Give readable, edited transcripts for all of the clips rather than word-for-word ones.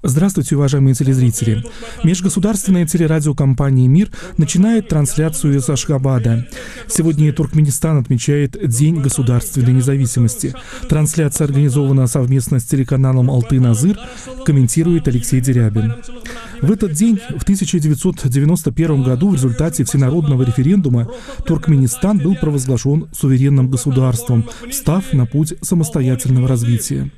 Здравствуйте, уважаемые телезрители. Межгосударственная телерадиокомпания «Мир» начинает трансляцию из Ашхабада. Сегодня Туркменистан отмечает День государственной независимости. Трансляция организована совместно с телеканалом «Алтын-Азыр», комментирует Алексей Дерябин. В этот день, в 1991 году, в результате всенародного референдума, Туркменистан был провозглашен суверенным государством, став на путь самостоятельного развития.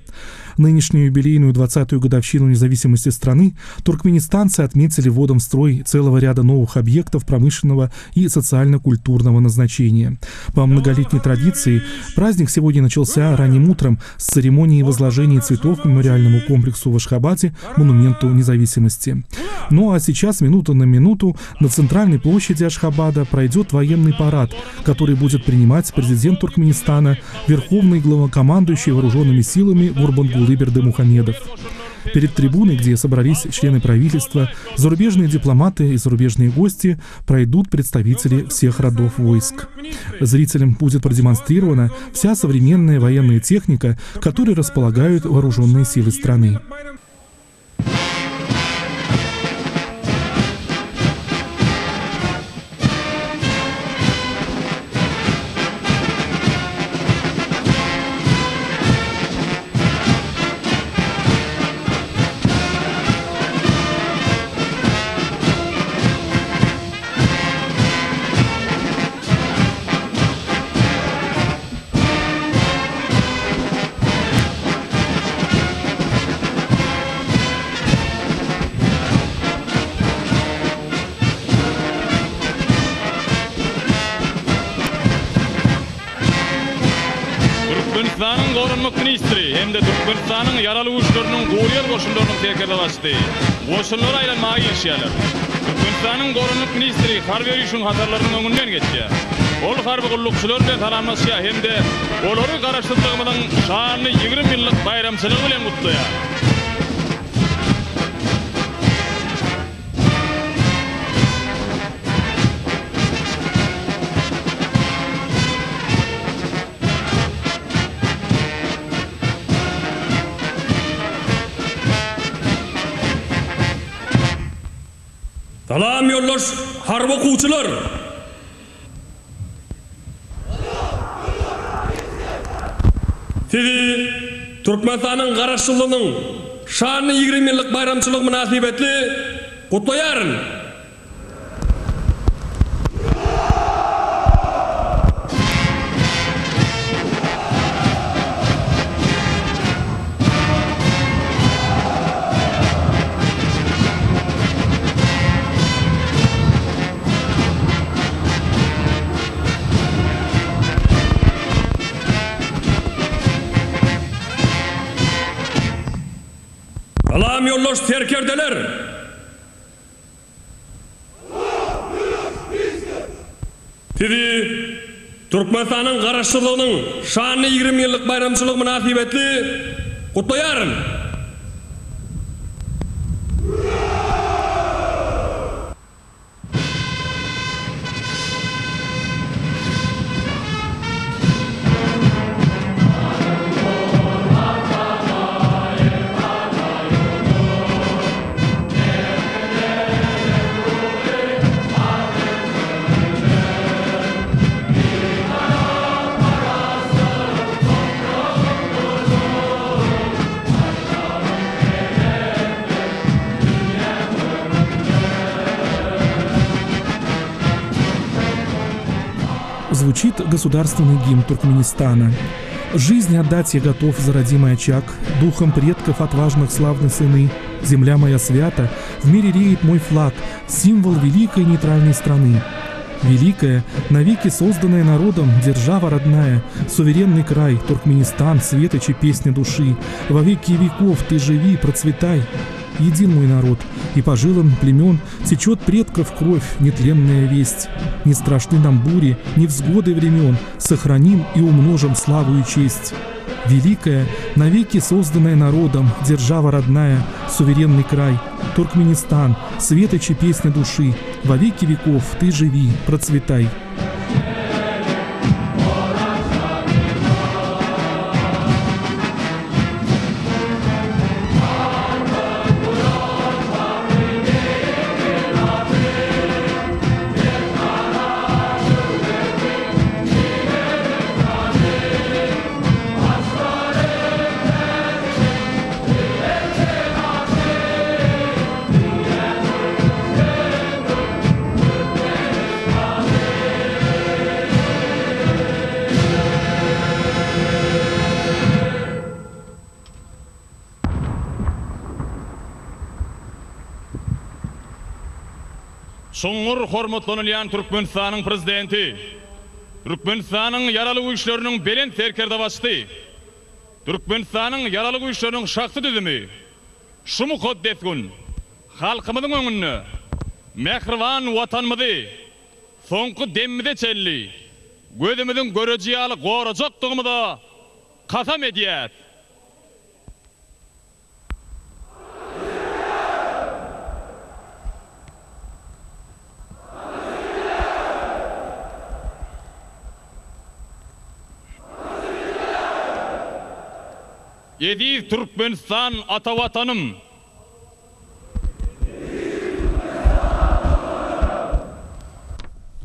Нынешнюю юбилейную 20-ю годовщину независимости страны туркменистанцы отметили вводом в строй целого ряда новых объектов промышленного и социально-культурного назначения. По многолетней традиции праздник сегодня начался ранним утром с церемонии возложения цветов к мемориальному комплексу в Ашхабаде, монументу независимости. Ну а сейчас, минута на минуту, на центральной площади Ашхабада пройдет военный парад, который будет принимать президент Туркменистана, верховный главнокомандующий вооруженными силами Гурбангулы Бердымухамедов. Перед трибуной, где собрались члены правительства, зарубежные дипломаты и зарубежные гости, пройдут представители всех родов войск. Зрителям будет продемонстрирована вся современная военная техника, которой располагают вооруженные силы страны. Türkmenistan'ın korunmak ministri hem de Türkmenistan'ın yaralı uçlarının Guriyel koşullarının tekerle açtı. Koşulları aylanmaya girişiyorlar. Türkmenistan'ın korunmak ministri harbi yürüyüşün hatarlarının önünden geçiyor. Ol harbi kullukçular ile taranmasıya hem de onları karıştırdığımızın şanlı 20 yıllık bayramçılığı ile mutluya. Salam yollaş harp okuwçylar. Sizi Türkmenistanyň garaşçylygynyň şanly 20 ýyllyk bayramçylyk münasibetli gutlaýaryn. Salam yollaş terkerdeler. Sizi Türkmenistanyň garaşçylygynyň şanly 20 ýyllyk bayramçylyk münasibetli gutlaýaryn. Звучит государственный гимн Туркменистана. «Жизнь отдать я готов за родимый очаг, духом предков отважных славны сыны. Земля моя свята, в мире реет мой флаг, символ великой нейтральной страны. Великая, навеки созданная народом, держава родная, суверенный край, Туркменистан, светочи песня души. Во веки веков ты живи, процветай. Един мой народ, и по жилам племен течет предков кровь, нетленная весть. Не страшны нам бури, невзгоды времен, сохраним и умножим славу и честь. Великая, навеки созданная народом, держава родная, суверенный край, Туркменистан, светочи песня души, во веки веков ты живи, процветай». Soňur hormatlanylýan Türkmenistanyň prezidenti, Türkmenistanyň ýaraly güýçleriniň belen terkerde başdy. Türkmenistanyň ýaraly güýçleriniň şahsy düzümi şu mukaddes gün halkymyzyň öňünde mehriban watanymyzy soňky demmide çelli gözümizin göreji ýaly gorajakdygymyza kasam edýär. Yedi Türkmenistan ata vatanım.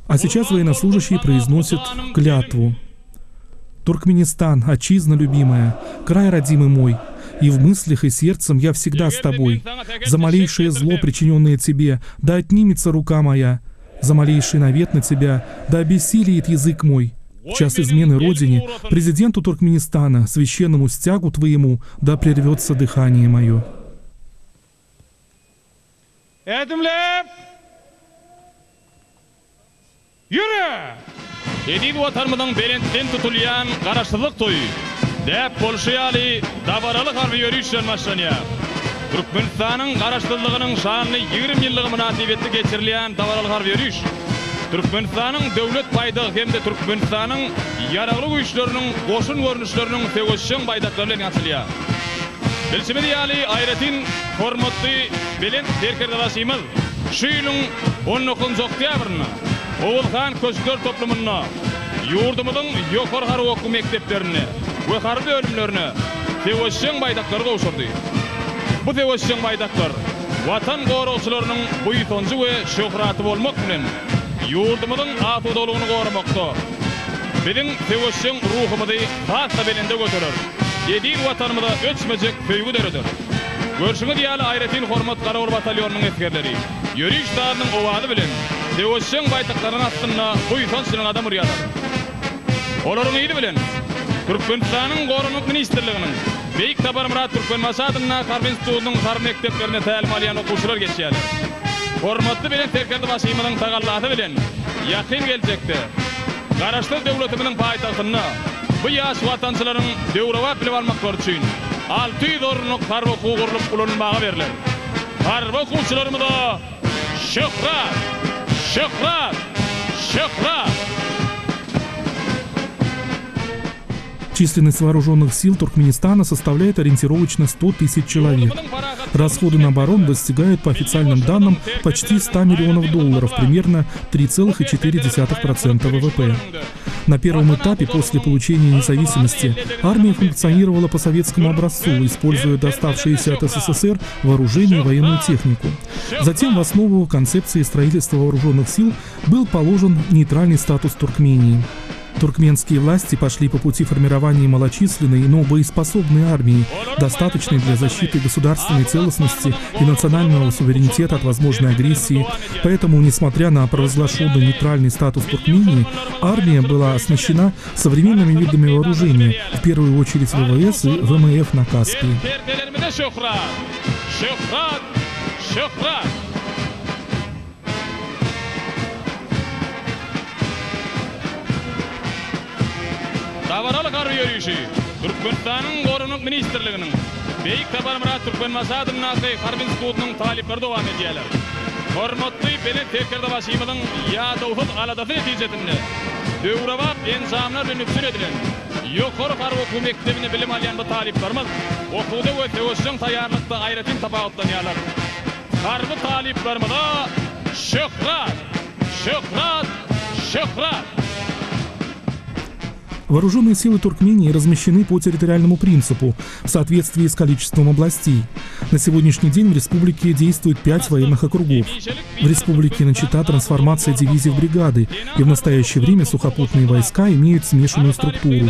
А сейчас военнослужащие произносят клятву. Туркменистан, отчизна любимая, край родимый мой, и в мыслях и сердцем я всегда с тобой. За малейшее зло, причиненное тебе, да отнимется рука моя. За малейший навет на тебя, да обессилиет язык мой. В час измены родине, президенту Туркменистана, священному стягу твоему, да прервется дыхание мое. Edil vatanımızın belentden tutulyan garaşsızlık toyu dep bolşayaly dabaralyk harby ýörüşler başlanýar. Türkmenistanyň garaşsızlygynyň şanly 20 ýyllygy münasibetli geçirilýän dabaralyk harby ýörüş Türkmenistanyň döwlet paýdagy hemde Türkmenistanyň ýaraly güýçleriniň goşun görnüşleriniň tegeşşiň baýdaklary bilen açylýar. Bilşime diýäli aýratin hormatly bilen terkerdaşymyz şu ýylyň 19 oktýabryna Oğulhan Köşkler toplumuna, yurdumuzun ýokary harby okuw mekdeplerini we harby bölümlerini tegeşşiň baýdaklary gowşurdy. Bu tegeşşiň baýdaklar watan goragçylarynyň buýtonjy we şöhraty bolmak bilen yurdumuzun atudalygyny goramakda. Biziň tegeşşiň ruhumyzy hassa belende göterer. Edil watanymyza öçmejek söýgü dereder. Görşüňiz diýäli aýratin hormat garawul batalyonunyň eskerleri ýörüş darynyň owazy bilen tegeşşiň baýdaklaryň astynda buýtonçylyň adam urýarlar. Olaryň ýyly bilen Türkmenistanyň Gorunluk Ministrliginiň Beýik Tabar Türkmen Masadyna Harby institutynyň har mekdeplerine tälim alýan okuwçylar geçýärler. Hormatly bilen terkerde başymynyň tagallasy bilen ýakyn geljekde garaşsyz döwletimiň paýtagtyna bu ýaş watançylaryň döwrewap bilip almaklary üçin 600 ornuk harby okuw gurulyp ulanmagy beriler. Harby okuwçylarymyza şöhrat, şöhrat, şöhrat. Численность вооруженных сил Туркменистана составляет ориентировочно 100 тысяч человек. Расходы на оборону достигают, по официальным данным, почти $100 миллионов, примерно 3,4% ВВП. На первом этапе после получения независимости армия функционировала по советскому образцу, используя доставшиеся от СССР вооружение и военную технику. Затем в основу концепции строительства вооруженных сил был положен нейтральный статус Туркмении. Туркменские власти пошли по пути формирования малочисленной, но боеспособной армии, достаточной для защиты государственной целостности и национального суверенитета от возможной агрессии. Поэтому, несмотря на провозглашенный нейтральный статус Туркмении, армия была оснащена современными видами вооружения, в первую очередь ВВС и ВМФ на Каспии. Dabaralyk harby ýörüşi Türkmenistanyň Gorunluk Ministrliginiň Beýik Tabar Türkmen Masadyna Harby institutynyň talipleri dowam edýärler. Hormatly bilen terkerde başymyzyň ýa-da aladasy netijesinde döwrewap enzamlar bilen üpsür edilen ýokary harby okuw mekdebine bilim alýan bu taliplerimiz okuwda we tegeşşiň taýýarlykda aýratyn tapawutlanýarlar. Harby taliplerimize şöhrat, şöhrat, şöhrat. Вооруженные силы Туркмении размещены по территориальному принципу в соответствии с количеством областей. На сегодняшний день в республике действует 5 военных округов. В республике начата трансформация дивизий в бригады, и в настоящее время сухопутные войска имеют смешанную структуру.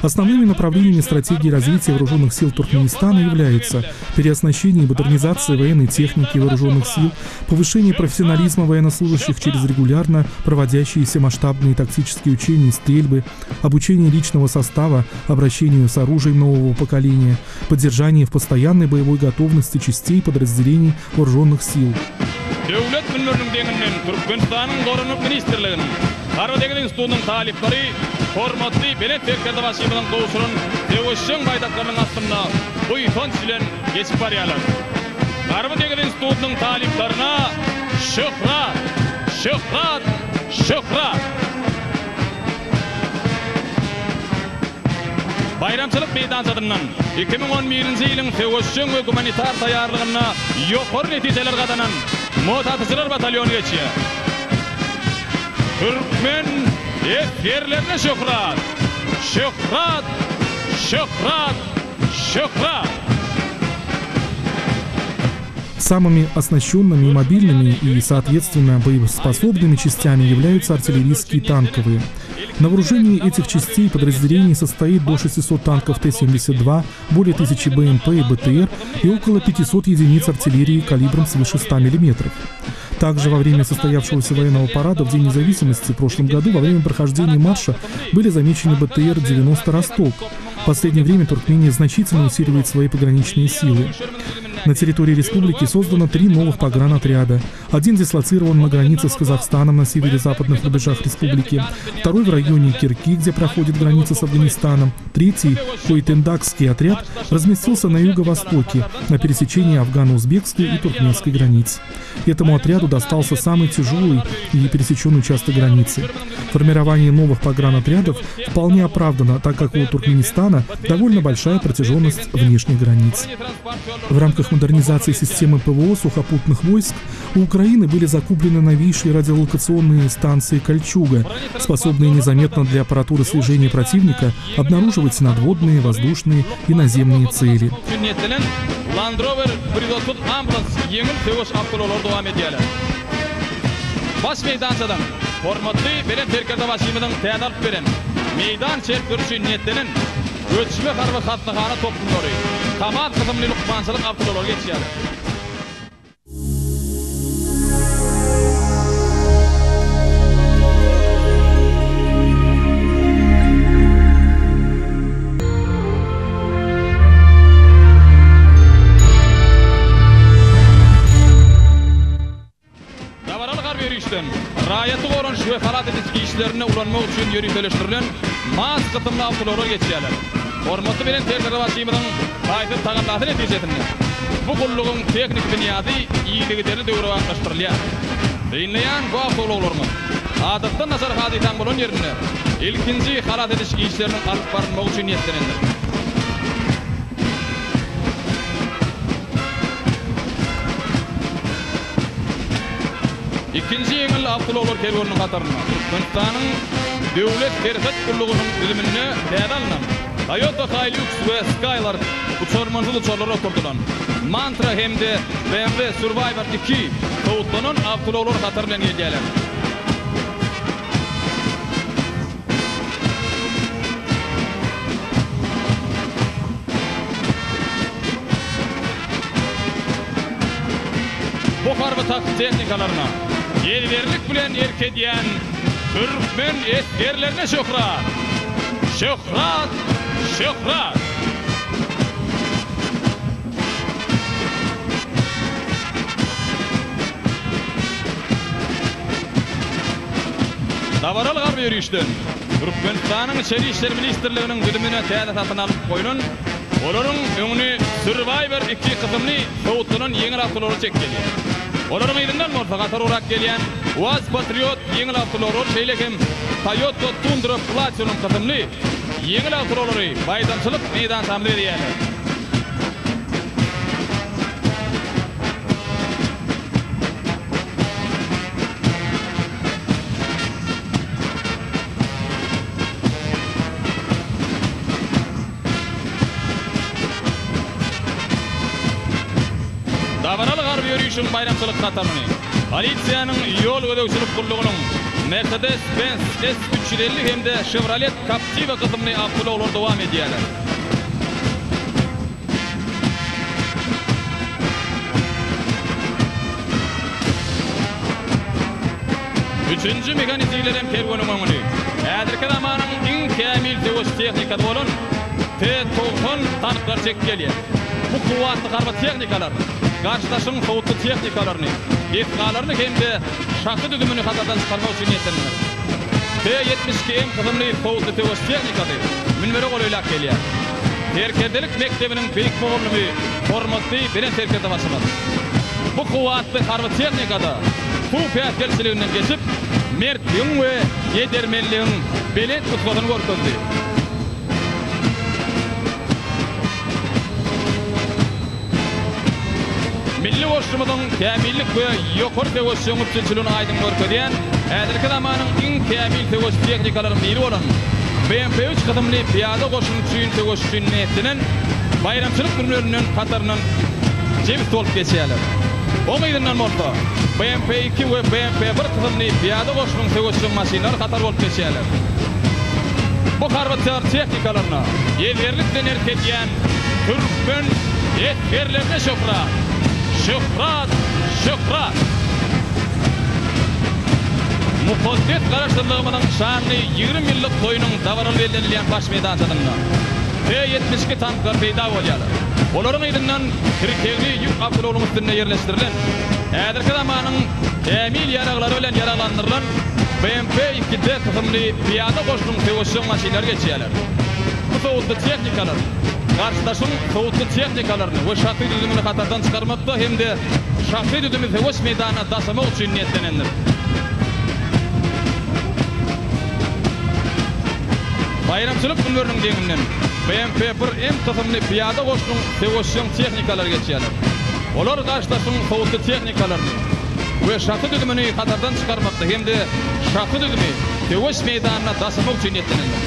Основными направлениями стратегии развития вооруженных сил Туркменистана являются переоснащение и модернизация военной техники вооруженных сил, повышение профессионализма военнослужащих через регулярно проводящиеся масштабные тактические учения и стрельбы, обучение личного состава, обращению с оружием нового поколения, поддержание в постоянной боевой готовности частей подразделений вооруженных сил. minörünün deňinden Türkmenistanyň Gorunluk Ministrliginiň Harwedegi institutynyň talipleri hormatly belet terkerde başymyň dowşurun Tewoşşeň baýdaklarnyň astynda bu ýyton bilen geçip barýarlar. Harwedegi institutynyň taliplerine şöhrat, şöhrat, şöhrat. Bayramçılık meydançadından 2011-nji ýylyň Tewoşşeň we humanitar taýýarlygyna ýokary netijeler gazanan motatyçylar batalyonu geçýär. Türkmen eskerlerine şöhrat, şöhrat, şöhrat, şöhrat. Самыми оснащенными и мобильными и, соответственно, боеспособными частями являются артиллерийские и танковые. На вооружении этих частей подразделений состоит до 600 танков Т-72, более 1000 БМП и БТР и около 500 единиц артиллерии калибром свыше 100 мм. Также во время состоявшегося военного парада в День независимости в прошлом году во время прохождения марша были замечены БТР-90 «Росток». В последнее время Туркмения значительно усиливает свои пограничные силы. На территории республики создано 3 новых погранотряда. Один дислоцирован на границе с Казахстаном на северо-западных рубежах республики, второй в районе Кирки, где проходит граница с Афганистаном, третий, Койтендакский отряд, разместился на юго-востоке, на пересечении афгано-узбекской и туркменской границ. Этому отряду достался самый тяжелый и пересеченный участок границы. Формирование новых погранотрядов вполне оправдано, так как у Туркменистана довольно большая протяженность внешних границ. В рамках модернизации системы ПВО сухопутных войск у Украины были закуплены новейшие радиолокационные станции «Кольчуга», способные незаметно для аппаратуры слежения противника обнаруживать надводные, воздушные и наземные цели. Ölçme harby hatlyhana toplumlary, kamat kızımly lukmançylyk awtolar geçýär. Dawaralyk harby ýürüşden raýaty goran şu halat edilýän işlerine ulanmak üçin ýürüteleşdirilen mas kıtymly awtolar geçýärler. Hormatly bilen terkerde başymyň baýdy tagandaty netijesinde bu gullugyň teknik dünýäde iýiligleri döwre wagtlaşdyrylýar. Dinleýän bu awtologlarymyz adatda nazar haditan bolan ýerine ilkinji halat ediş işlerini alyp barmak üçin ýetlenendir. İkinji ýeňil awtologlar kerwanynyň gataryna Türkmenistanyň döwlet terhit gullugynyň bilimine täze alynan Toyota Hilux ve Skylar uçurmançyly uçurlara oturdulan Mantra hemde BMW Survivor 2 towutlanan awtologlar gataryndan gelýärler. Bu harby teknikalarına ýerberlik bilen erkedýän Türkmen eskerlerine şöhrat, şöhrat, şöhrat. Dawaralyk harby ýürüşden Türkmenistanyň Içeri işler ministrliginiň güdümine täze satyn alyp goýulan olaryň öňüne Survivor 2 kysymly towutlanan ýeňil awtolary çekýär. Olaryň ýerinden muvaffaqatar urak gelýän Uaz Patriot ýeňil awtolary şeýlekem Toyota Tundra Platinum kysymly ýeňil awtolary baýdançylyk meýdan tamam edýärler. Dawaralyk harby ýürüşiň bayramçylyk gataryny polisiýanyň ýol gödäwçilik gullugynyň Mercedes-Benz S350 hemde Chevrolet Captiva kysymly awtologlar dowam edýärler. Üçüncü mekaniziýlerim kerwanyň öňüne häzirki zamanyň iň kämil döwüş tehnikasy bolan T-90 tanklar çekip gelýär. Bu kuwatly harby tehnikalar garşylaşyň sowutly tehnikalaryny etqalaryny hemde şakı düdümünü hatardan çıkarmak üçin niýetlenler. T-72 em kızımly sowutly tewes tehnikady münbere goýulak gelýär. Terkerdelik mektebiniň beýik boğulmy hormatly bilen terkerde başlamaly. Bu kuwatly harby tehnikada bu päsgelçiliginden geçip mertligiň we ýedermenligiň belet tutmagyny görkezdi. Milli boşlumyň täminlik we ýokary tewessüň üçinçiligini aýdym görkezýän ädirki zamanyň iň tämin tewes tehnikalarynyň biri bolan BMP-3 kızımly piyada goşunçyň tewessüň niýetinden bayramçylyk günlerinden kataryndan jebit bolup geçýärler. O meýdandan bolsa BMP-2 we BMP-1 kızımly piyada goşunyň tewessüň maşinalary katar bolup geçýärler. Bu harbatçylar tehnikalaryna ýederlik bilen erkedýän türkmen etgerlerine şöhrat. Şöhrat, şöhrat. Muqaddes garaşdyrlygymyň şanly 20 ýyllyk toýunyň davaral bellenilýän baş meýdançylygyna T-72 tanklar peýda bolýarlar. Olaryň ýerininden kirkegli ýük awtologlaryň üstüne ýerleşdirilen ädirki zamanyň tämin ýaraglary bilen ýaraglandyrylan BMP-2 kızımly piyada goşunyň tewessüň maşinalary geçýärler. Bu sowutly tehnikalar karşıdaşın sowutly tehnikalaryny we şahsy düdümini hatardan çıkarmakda hemde şahsy düdümi tewes meýdanyna daşamak üçin niýetlenendir. Bayramçylyk günleriniň deňinden BMP-1 kızımly piyada goşunyň tewessüň tehnikalary geçýärler. Olar karşıdaşın sowutly tehnikalaryny we şahsy düdümini hatardan çıkarmakda hemde şahsy düdümi tewes meýdanyna daşamak üçin niýetlenendir.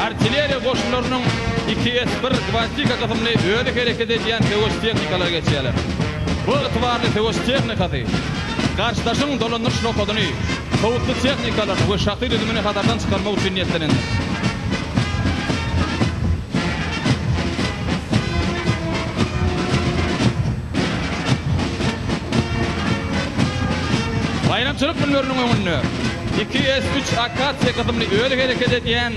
Artilleriya goşunlarynyň 2S1 Gvastika kızımly öýle hereket edýän tewes tehnikalary geçýärler. Bu ýetwarly tewes tehnikady karşıdaşyň dolandyryş nokodyny sowutly tehnikalary we şahsy düdümini hatardan çıkarmak üçin niýetlenendir. Bayramçylyk günleriniň öňünde 2S3 Akasiya kızımly öýle hereket edýän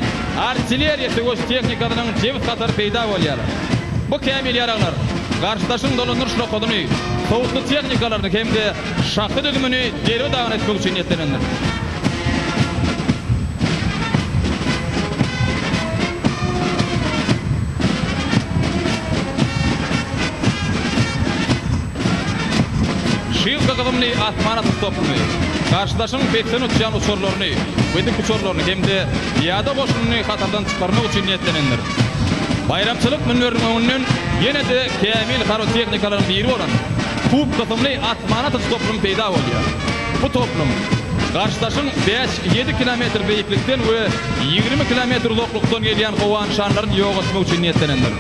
artilleriya tewes tehnikasynyň jebit katary peýda bolýarlar. Bu kämil ýaraglar karşıdaşyň dolandyryş nokodyny sowutly tehnikalaryny hemde şahsy düdümini derwe dawan etmek üçin niýetlenendir. Şyýlka kızımly asmana tutupmy karşıdaşyň betden uçýan uçurlaryny, wedik uçurlaryny hemde ýada goşunyny hatardan çıkarmak üçin niýetlenendir. Bayramçylyk günleriniň öňünden ýene de kämil harby tehnikalaryň biri bolan Kup kızımly asmana tutupmy peýda bolýar. Bu toplum karşıdaşyň 5-7 kilometr beýiklikden we 20 kilometr uzaklykdan gelýän gowan şanlaryny ýok etmek üçin niýetlenendir.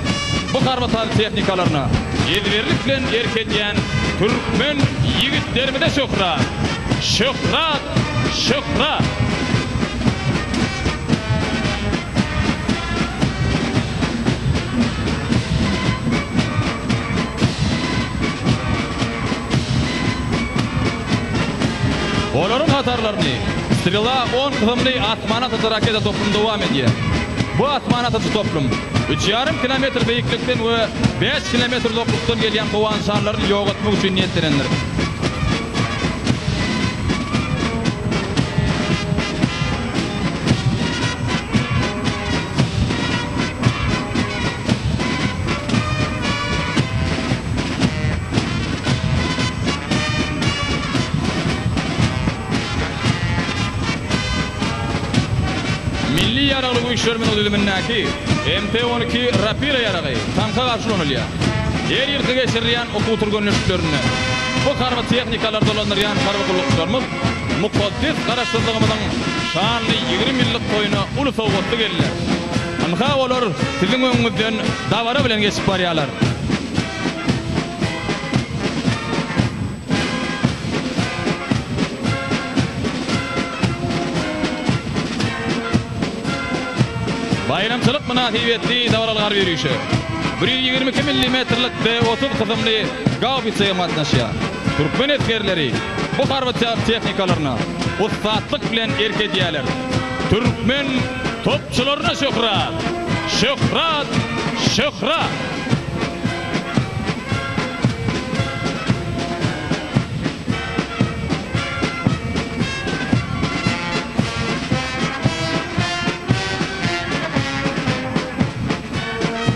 Bu harbatal tehnikalaryna ýerberlik bilen erkedýän türkmen ýigitlerime de şöhrat. Şöhrat, şöhrat. Olaryň hatarlaryny Strela 10 kızımly asmana atıcı raketa toplum dowam edýär. Bu asmana atıcı toplum 3,5 kilometr beýiklikden we 5 kilometr uzaklykdan gelýän gowan şanlaryny ýok etmek üçin niýetlenendir. Milli ýaragly güýçlerimiň ödülümindäki MT-12 Rapira ýaragy tanka garşylanylýar. Her ýerde geçirilýän okuw görnüşlerini bu harby tehnikalar dolandyrýan harby gulluklarymyz muqaddes garaşdyrlygymyň şanly 20 ýyllyk toýuna uly sowgatly geldiler. Anha olar siziň öňüňizden dawara bilen geçip barýarlar. bayramçılık münasibetli davaral garby yürüyüşü. 122 mm-lik D30 kızımlı gaubitseye matnaşya. Türkmen eskerleri bu harbiçar texnikalarına ustatlık bilen erkediyalar. Türkmen topçularına şöhrat. Şöhrat, şöhrat.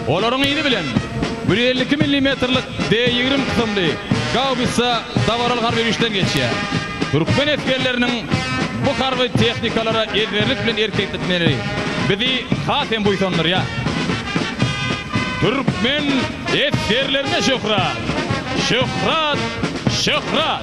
Oların iyidi bilen 152 mm-lik D20 kısımlı gaubitsa davaral harbi yürüyüşten geçiyor. Türkmen eskerlerinin bu harbi texnikalara ezberlik bilen erkeklikleri bizi hatem buysanlar ya. Türkmen eskerlerine şöhrat, şöhrat, şöhrat.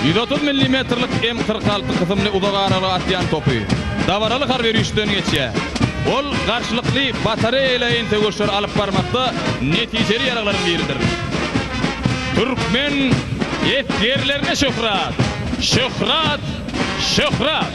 ...130 mm-lik M46 kısımlı udağaralı atyan topu. Davaralı harbi yürüyüşten geçiyor. Ol karşılıklı batareyle entegöşler alıp barmakta neticeli yararların biridir. Türkmen eskerlerine şöhrat, şöhrat, şöhrat.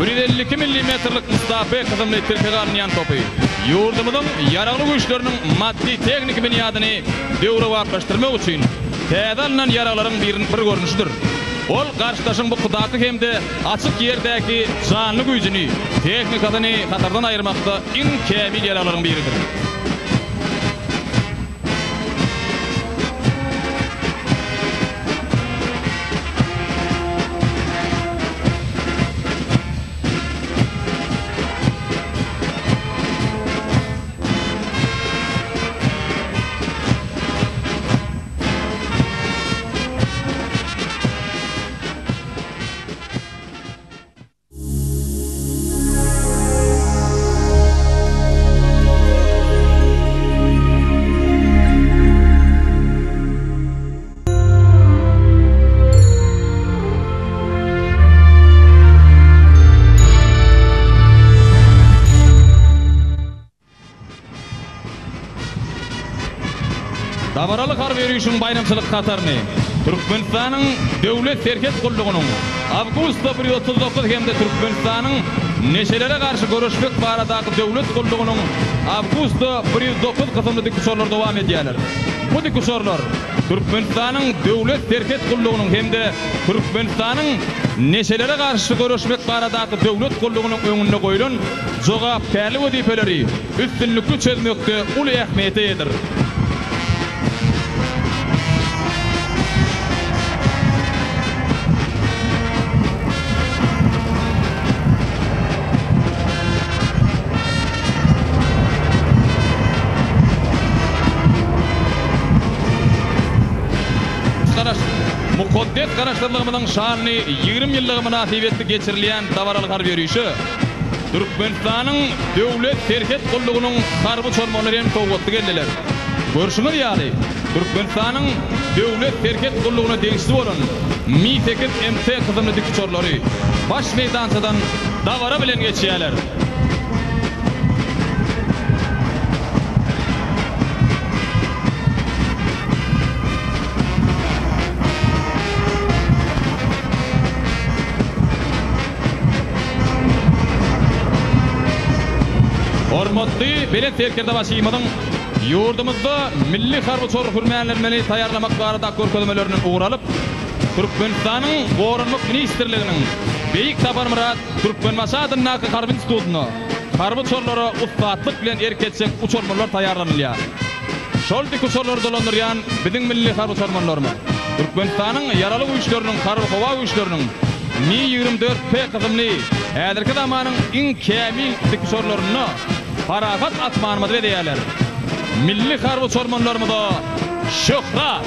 Bir 52 mm-lik Mustafa kızımlı Türkiye'nin yan topu. Yurdumuzun yararlı güçlerinin maddi teknik bünyadını devre vaklaştırmak için tezalından yararların bir görünüşüdür. Ol karşıdaşın bu kudakı hem de açık yerdeki canlı gücünü, teknikasını hatardan ayırmakta en kamil yararların biridir. Davaralı harbi yürüyüşün bayramçılık katarını Türkmenistan'ın devlet serket kulluğunun Avgusta 139 hem de Türkmenistan'ın neşelere karşı görüşmek baradaki devlet kulluğunun Avgusta 109 kısımlı dikuşorlar devam ediyorlar. Bu dikuşorlar Türkmenistan'ın devlet serket kulluğunun hem de Türkmenistan'ın neşelere karşı görüşmek baradaki devlet kulluğunun önüne koyulan cevapkarlı vazifeleri üstünlükü çözmekte ulu ehemmiyetlidir. Mukaddes karaştırlığımızın şanını 20 yıllığı münasibetli geçirilen davaralı harbi yürüyüşü Türkmenistan'ın devlet serket kulluğunun harbi çormalarının toğutlu geldiler. Görüşünü diyali Türkmenistan'ın devlet serket kulluğuna değişti olan Mi-8 MT kızımlı dikçorları baş meydansadan davara bilen geçiyorlar. Hormatly belet terkerde başıymadın yurdumuzda milli harbi çor hürmeyenlermeni tayarlamak barada görkezmelerinin uğralıp Türkmenistan'ın Gorunluk Ministerliğinin Beyik Tabar Murat Türkmen Masadınaki harbi institutunu harbi çorlara ustatlık bilen erketsek uçormalar tayarlanılıyor. Şol dik uçorları dolandıryan bizim milli harbi çormalarımız Türkmenistan'ın yaralı güçlerinin harbi hava güçlerinin Mi-24P kızımlı ädirki zamanın en kamil dik uçorlarını paragat atmanımız ve değerler. Milli harbi çormanlarımızda şöhrat.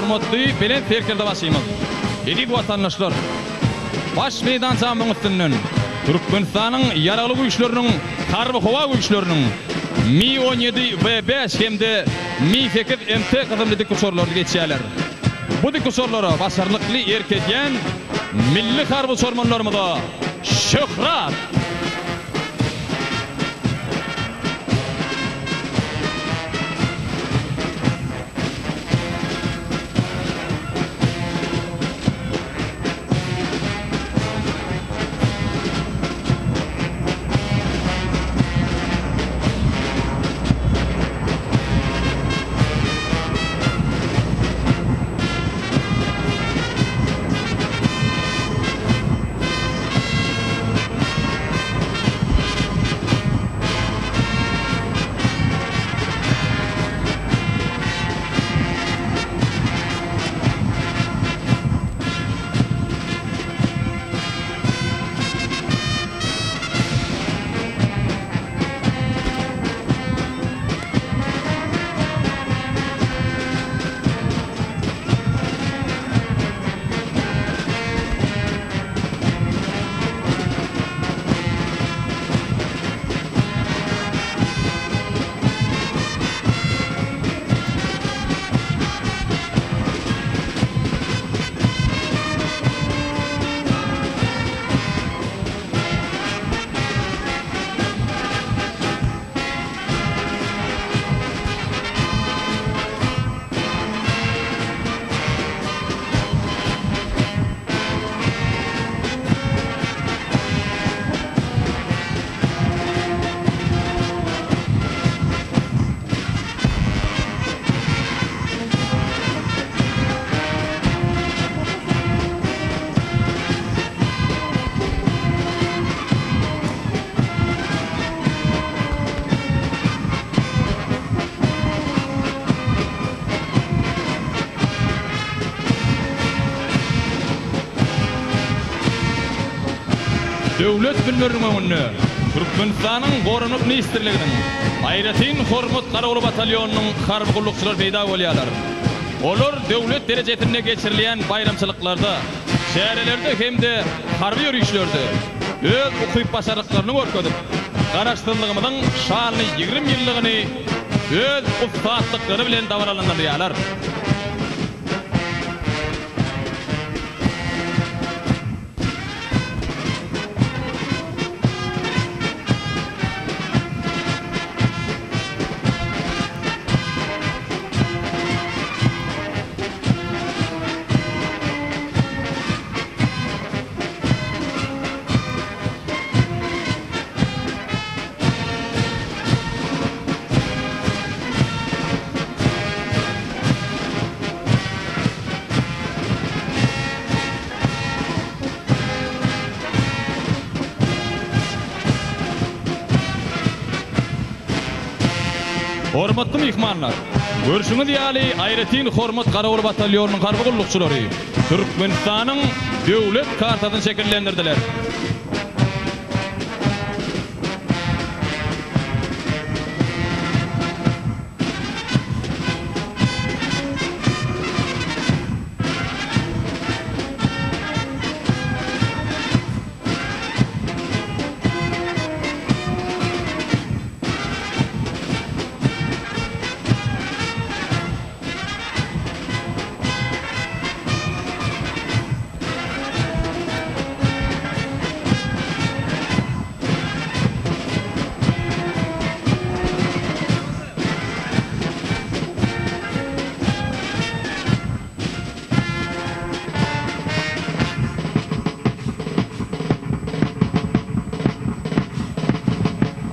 hormatly bilen terkerde başymyz. Edik vatandaşlar, baş meydan çamyň üstünden Türkmenistanyň ýaraly güýçleriniň, harby howa güýçleriniň Mi-17 we 5 hemde Mi-8 MT kızımly dikusorlary geçýärler. Bu dikusorlara başarlykly erketýän milli harby sormanlarymyza şöhrat. Döwlet bildirmeginde Türkmenistanyň Goranyk ministrliginiň Aýratyn hormat garaly batalyonunyň harby gullukçylary peýda bolýarlar. Olar döwlet derejesinde geçirilýän bayramçylyklarda, şäherlerde hemde harby ýürüşlerde öz ukyp başarlyklaryny görkezip, garaşdyrlygymyzyň şanly 20 ýyllygyny öz ustatlyklary bilen dawralanýarlar. Hormatly mehmanlar, görüşüňiz ýaly Aýratyn hormat garaly batalyonunyň harby gullukçylary Türkmenistanyň döwlet kartasyny şekillendirdiler.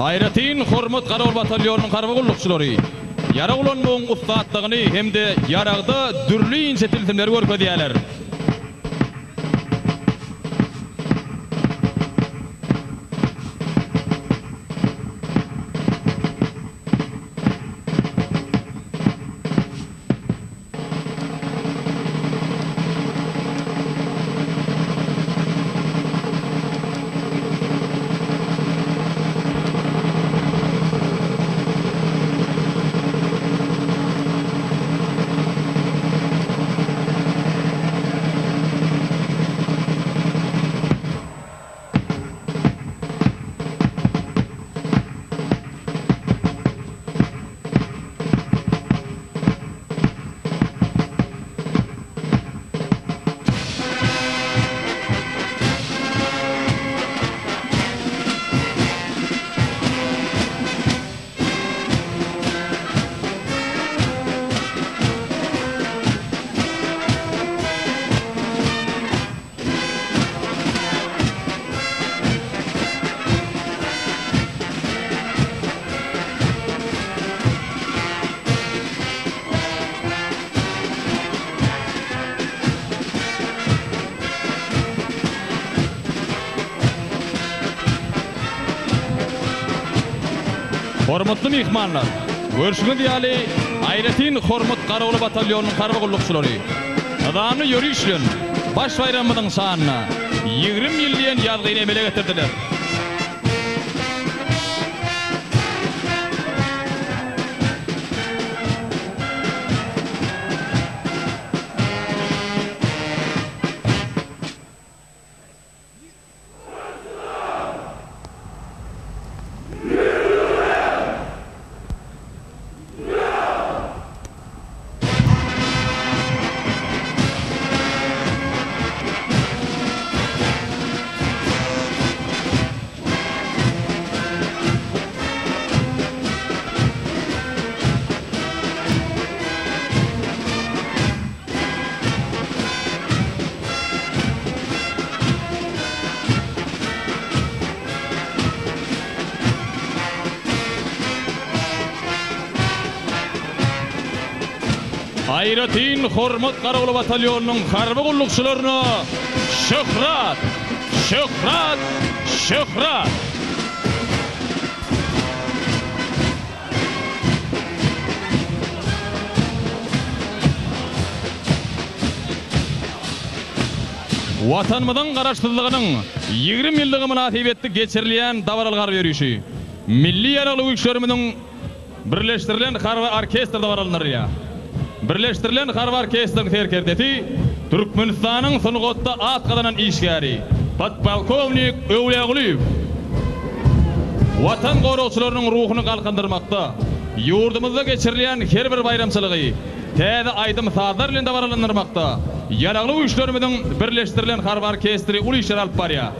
Aýratyn hormat garaly batalyonunyň harby gullukçylary ýara ulanmagyň ustatlygyny hemde ýaragda dürli insetilsimleri görkezýärler. Hormatly mehmanlar, görüşüňiz ýaly Aýratyn hormat garagly batalyonunyň garba gullukçylary. Adamny ýörüşlen baş bayramynyň şanyna 20 ýyldan ýazgyny emele getirdiler. Aýratyn hormat garagly batalyonunyň harby gullukçylaryna şöhrat, şöhrat, şöhrat. Watanymyzyň garaşdyrlygynyň 20 ýyllygy münasibetli geçirilýän dawaralgar berýüşi. Milli ýaragly güýçlerimiziň birleşdirilen harby orkestr dawaralary. Birleşdirilen harby orkestrň terkerdeti Türkmenistanyň Sunugotda at gadanan işgäri podpolkovnik Öwliýaguliýew. Watan gorowçylarynyň ruhuny galkandyrmakda, ýurdumyzda geçirilýän her bir bayramçylygy täze aýdym sazlar bilen dawarlandyrmakda ýaragly güýçlerimiziň birleşdirilen harby orkestri uly işler alyp barýar.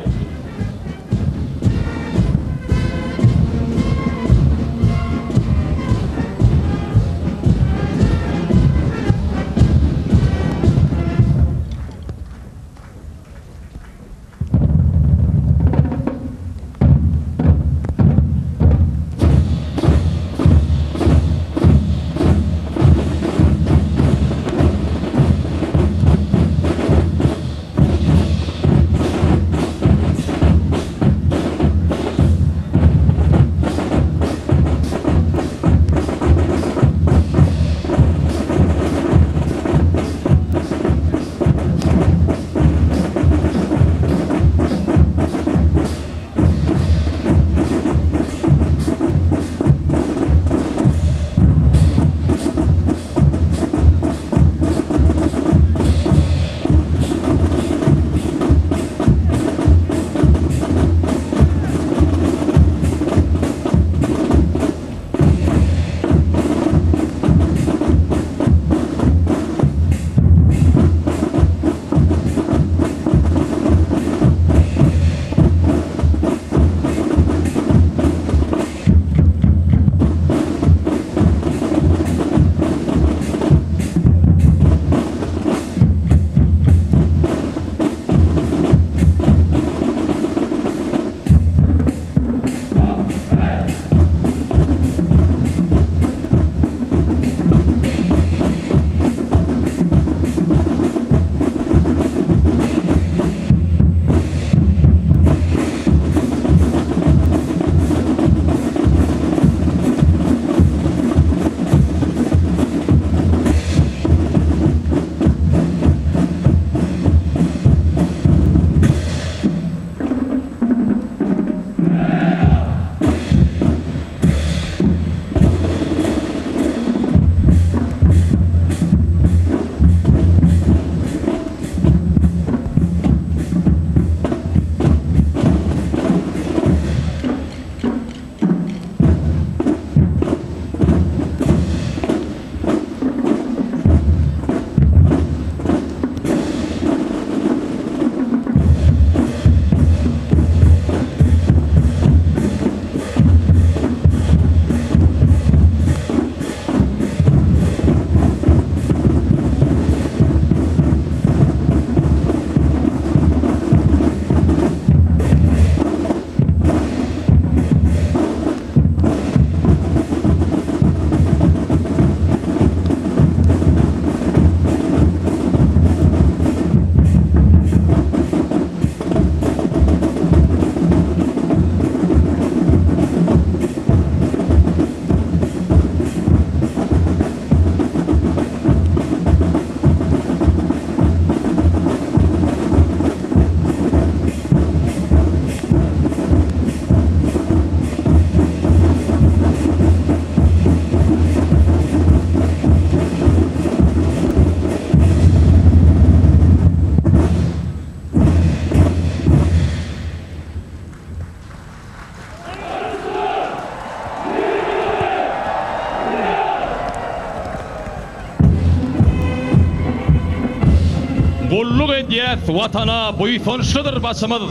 Golluk ediyet vatana boytonşludur basımız.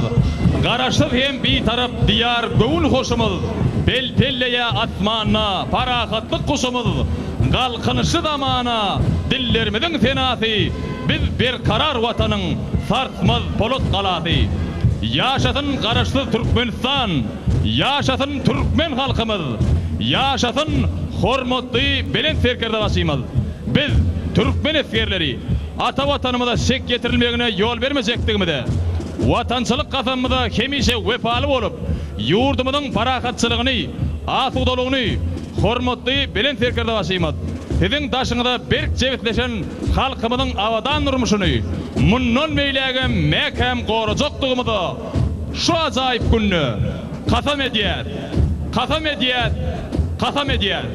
Garaşsız hem bir taraf diyar göğün hoşumuz. Belpelleye atmana parakatlık kuşumuz. Kalkınışı zamana dillerimizin tenasi. Biz bir karar vatanın sarsmaz polut kalası. Yaşasın garaşsız Türkmenistan. Yaşasın Türkmen halkımız. Yaşasın hormatlı belen serkerde basımız. Biz Türkmen eskerleri ata vatanımıza şek getirilmeyene yol vermeyecektigimizi, vatançılık kazanımıza hemişe vefalı olup, yurdumuzun parakatçılığını, asudalığını, hormatlı belen serkerde basımız. Sizin taşınıza berk cevitleşen halkımızın avadan durmuşunu, munnon meyleğe mekem koruyacaktıgımızı, şu acayip gününü kasam ediyet, kasam ediyet, kasam ediyet.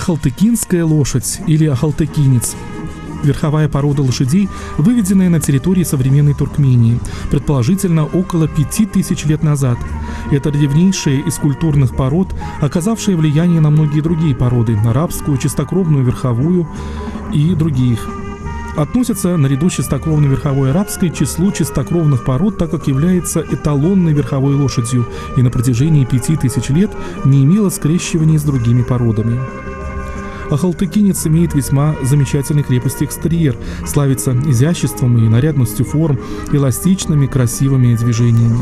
Ахалтыкинская лошадь или ахалтыкинец. Верховая порода лошадей, выведенная на территории современной Туркмении, предположительно около 5000 лет назад. Это древнейшая из культурных пород, оказавшая влияние на многие другие породы – арабскую, чистокровную верховую и других. Относится наряду с чистокровной верховой арабской к числу чистокровных пород, так как является эталонной верховой лошадью и на протяжении 5000 лет не имела скрещивания с другими породами. Ахалтыкинец имеет весьма замечательный крепости экстерьер, славится изяществом и нарядностью форм, эластичными красивыми движениями.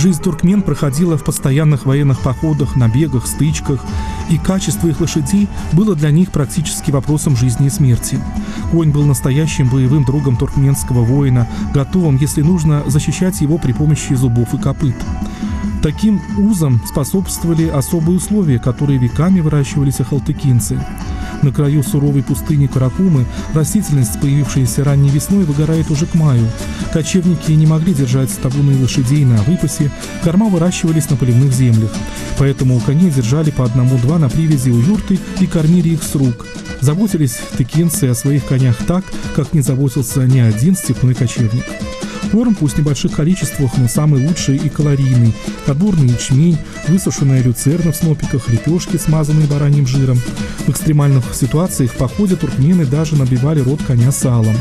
Жизнь туркмен проходила в постоянных военных походах, набегах, стычках, и качество их лошадей было для них практически вопросом жизни и смерти. Конь был настоящим боевым другом туркменского воина, готовым, если нужно, защищать его при помощи зубов и копыт. Таким узам способствовали особые условия, которые веками выращивались ахалтыкинцы. На краю суровой пустыни Каракумы растительность, появившаяся ранней весной, выгорает уже к маю. Кочевники не могли держать табуны лошадей на выпасе, корма выращивались на поливных землях. Поэтому коней держали по одному-два на привязи у юрты и кормили их с рук. Заботились тыкинцы о своих конях так, как не заботился ни один степной кочевник. Корм, пусть в небольших количествах, но самый лучший и калорийный. Отборный ячмень, высушенная люцерна в снопиках, лепешки, смазанные бараньим жиром. В экстремальных ситуациях в походе туркмены даже набивали рот коня салом.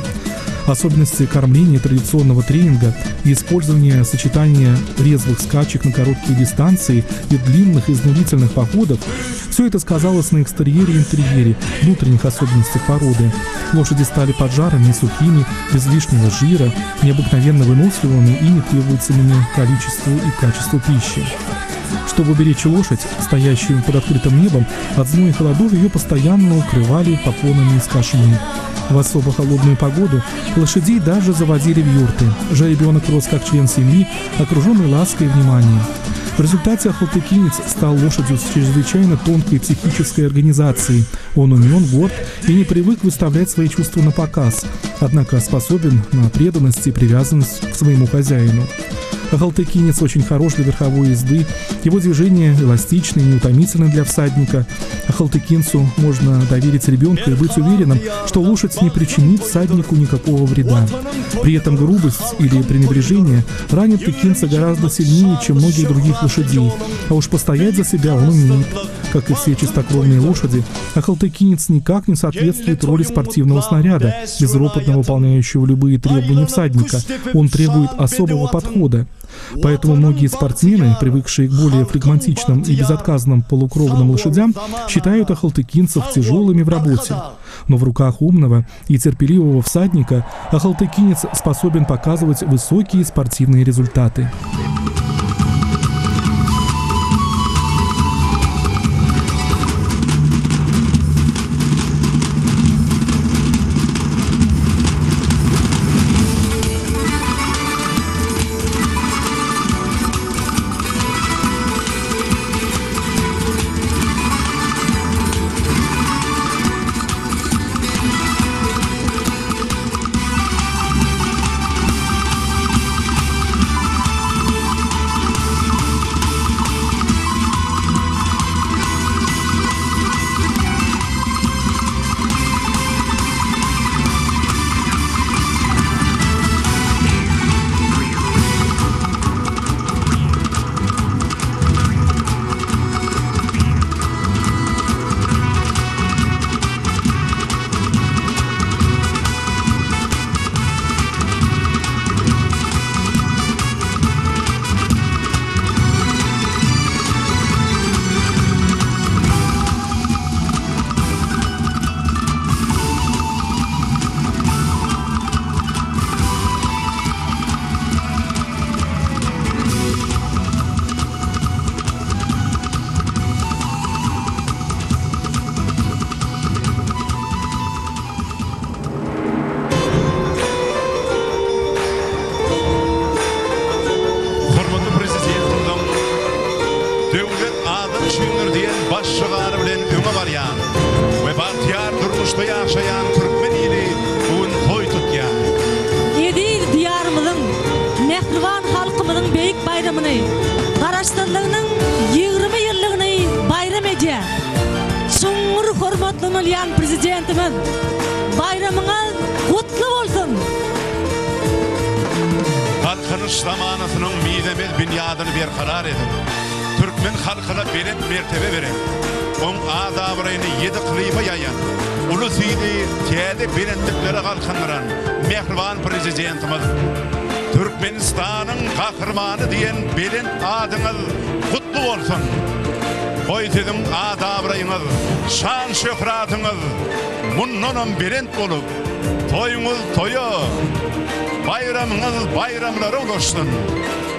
Особенности кормления, традиционного тренинга и использования сочетания резвых скачек на короткие дистанции и длинных изнурительных походов – все это сказалось на экстерьере и интерьере, внутренних особенностях породы. Лошади стали поджарами и сухими, без лишнего жира, необыкновенно выносливыми и нетребовательными количеству и качеству пищи. Чтобы уберечь лошадь, стоящую под открытым небом, от зноя и холодов ее постоянно укрывали попонами из кашмы. В особо холодную погоду лошадей даже заводили в юрты. Жеребенок рос как член семьи, окруженный лаской и вниманием. В результате ахалтыкинец стал лошадью с чрезвычайно тонкой психической организацией. Он умен, горд и не привык выставлять свои чувства на показ, однако способен на преданность и привязанность к своему хозяину. Ахалтыкинец очень хорош для верховой езды, его движения эластичны и неутомительны для всадника. Ахалтыкинцу можно доверить ребенка и быть уверенным, что лошадь не причинит всаднику никакого вреда. При этом грубость или пренебрежение ранит тыкинца гораздо сильнее, чем многих других лошадей, а уж постоять за себя он умеет. Как и все чистокровные лошади, ахалтыкинец никак не соответствует роли спортивного снаряда, безропотно выполняющего любые требования всадника. Он требует особого подхода. Поэтому многие спортсмены, привыкшие к более флегматичным и безотказным полукровным лошадям, считают ахалтыкинцев тяжелыми в работе. Но в руках умного и терпеливого всадника ахалтыкинец способен показывать высокие спортивные результаты. Prezidentimiz bayramınız kutlu olsun. Halkınız zamanısının midemiz bünyadını berkarar edin. Türkmen halkına belin mertebe verin. On adabırayını yedi kılıйпа yayan. Ulu siydi tiyadi belindikleri halkındıran mehriban prezidentimiz. Türkmenistan'ın kahramanı diyen belin adınız kutlu olsun. Oy dedim adabırayınız, şan şöhratınız, munnunun berent olup, toyunuz toyu, bayramınız bayramları oluşsun.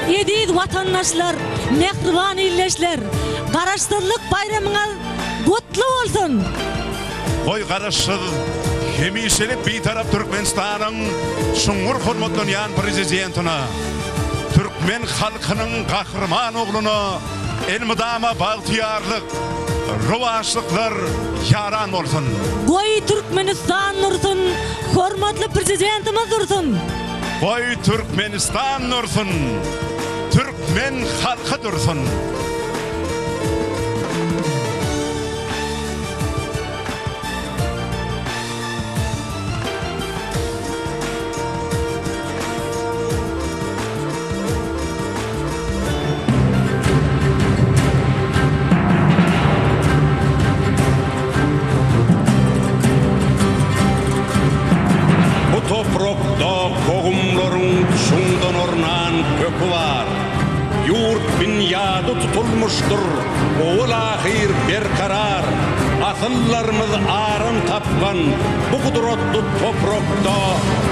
Ediz vatandaşlar, mehriban illeşler, Garaşsızlık bayramıňyz gutly bolsun. Koy garaşsyz, hemişelik bir taraf Türkmenistanyň şuňur hormatlanýan prezidentine, Türkmen halkynyň gahrman ogluny, elmydama bagtyarlyk, rowaşlyklar yaran bolsun. Goý Türkmenistan dursun, hormatly prezidentimiz dursun. Koy Türkmenistan dursun, Türkmen halky dursun. Toprakda kogumlaryň şundan ornan kökü var. Yurt dünyada tutulmuşdur, ol ahir berkarar. Asıllarımız arın tapgan, bu kudretli toprakda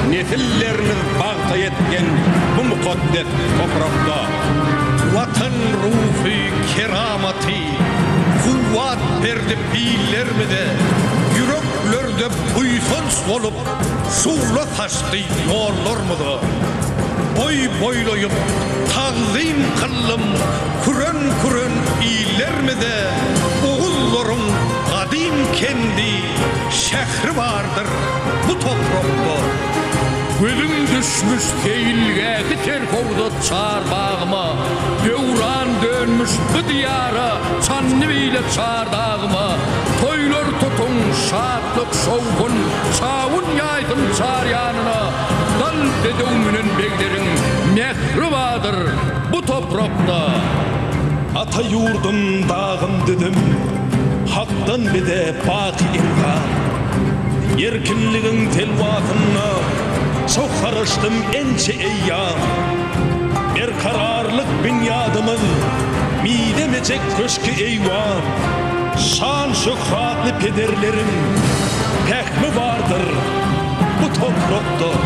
nesillerimiz bağta yetken bu mukaddes toprakda. Vatan ruhi keramati, kuvvat berdi pillerimize, yüreklerde buysons olup suğla taştı yollarımıza. Boy boylayıp tazim kıllım kuren kuren ilermede, oğullarım kadim kendi şehri vardır bu toprakta. Gözüm düşmüş keyilgäki terkovda çar bağıma, devran dönmüş bu diyara çanlı beyle çar dağıma. Toylar tutun şatlık şovgun, çavun yaydın çar yanına. Dal dedevmünün beglerin mehri vardır bu toprakta. Ata yurdum dağım dedim, haktan bide baki imkan. Erkinliğin telvatına çok karıştım ence eyyam. Berkararlık bünyadımın midemecek köşkü eyvan. Şan şöhratlı pederlerin pek mi vardır bu toprakta?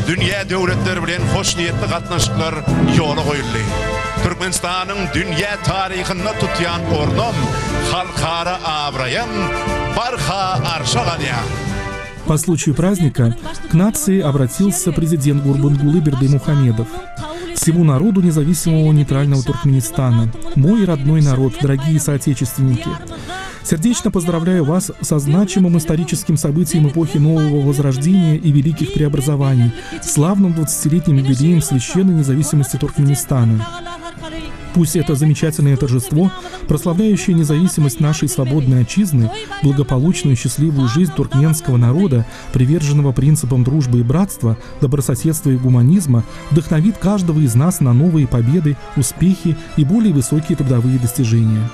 Dünya devletleri bilen hoş niyetli gatnaşyklar ýola goýuldy. Türkmenistanyň dünýä taryhyna tutýan ornum halkara abrayam barha arşaganýa. По случаю праздника к нации обратился президент Гурбангулы Бердымухамедов. Всему народу независимого нейтрального Туркменистана, мой родной народ, дорогие соотечественники, сердечно поздравляю вас со значимым историческим событием эпохи нового возрождения и великих преобразований, славным 20-летним юбилеем священной независимости Туркменистана. Пусть это замечательное торжество, прославляющее независимость нашей свободной отчизны, благополучную и счастливую жизнь туркменского народа, приверженного принципам дружбы и братства, добрососедства и гуманизма, вдохновит каждого из нас на новые победы, успехи и более высокие трудовые достижения.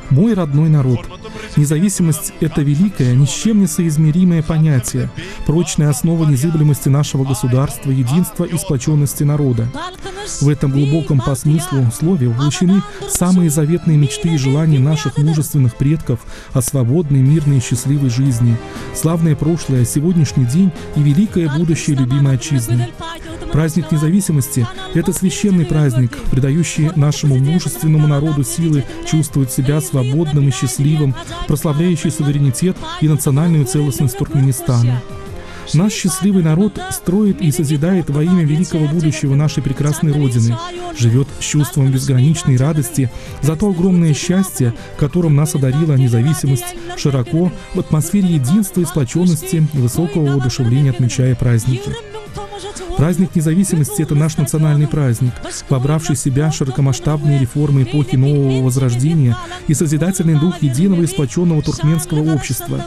Мой родной народ. Независимость — это великое, ни с чем не соизмеримое понятие, прочная основа незыблемости нашего государства, единства и сплоченности народа. В этом глубоком по смыслу слове воплощены самые заветные мечты и желания наших мужественных предков о свободной, мирной и счастливой жизни, славное прошлое, сегодняшний день и великое будущее любимой отчизны. Праздник независимости — это священный праздник, придающий нашему мужественному народу силы чувствовать себя свободным и счастливым, прославляющий суверенитет и национальную целостность Туркменистана. Наш счастливый народ строит и созидает во имя великого будущего нашей прекрасной Родины, живет с чувством безграничной радости за то огромное счастье, которым нас одарила независимость, широко, в атмосфере единства и сплоченности и высокого воодушевления отмечая праздники. Праздник независимости — это наш национальный праздник, вобравший в себя широкомасштабные реформы эпохи нового возрождения и созидательный дух единого и сплоченного туркменского общества,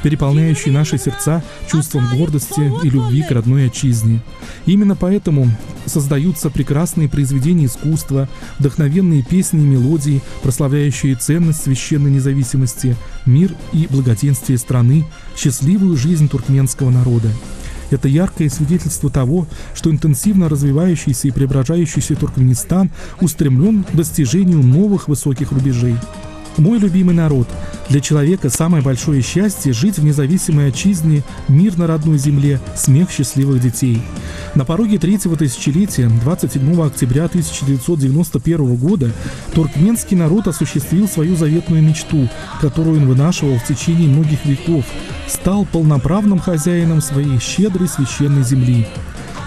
переполняющий наши сердца чувством гордости и любви к родной отчизне. Именно поэтому создаются прекрасные произведения искусства, вдохновенные песни и мелодии, прославляющие ценность священной независимости, мир и благоденствие страны, счастливую жизнь туркменского народа. Это яркое свидетельство того, что интенсивно развивающийся и преображающийся Туркменистан устремлен к достижению новых высоких рубежей. Мой любимый народ. Для человека самое большое счастье — жить в независимой отчизне, мир на родной земле, смех счастливых детей. На пороге третьего тысячелетия, 27 октября 1991 года, туркменский народ осуществил свою заветную мечту, которую он вынашивал в течение многих веков, стал полноправным хозяином своей щедрой священной земли.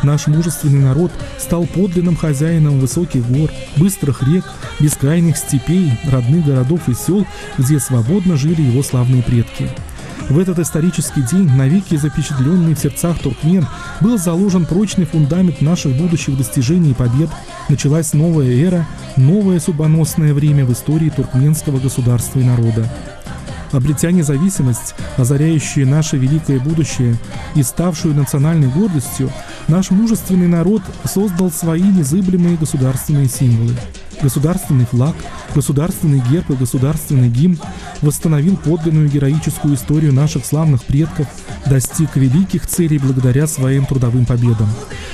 Наш мужественный народ стал подлинным хозяином высоких гор, быстрых рек, бескрайних степей, родных городов и сел, где свободно жили его славные предки. В этот исторический день, навеки запечатленный в сердцах туркмен, был заложен прочный фундамент наших будущих достижений и побед. Началась новая эра, новое судьбоносное время в истории туркменского государства и народа. Обретя независимость, озаряющая наше великое будущее и ставшую национальной гордостью, наш мужественный народ создал свои незыблемые государственные символы. Государственный флаг, государственный герб и государственный гимн, восстановил подлинную героическую историю наших славных предков, достиг великих целей благодаря своим трудовым победам.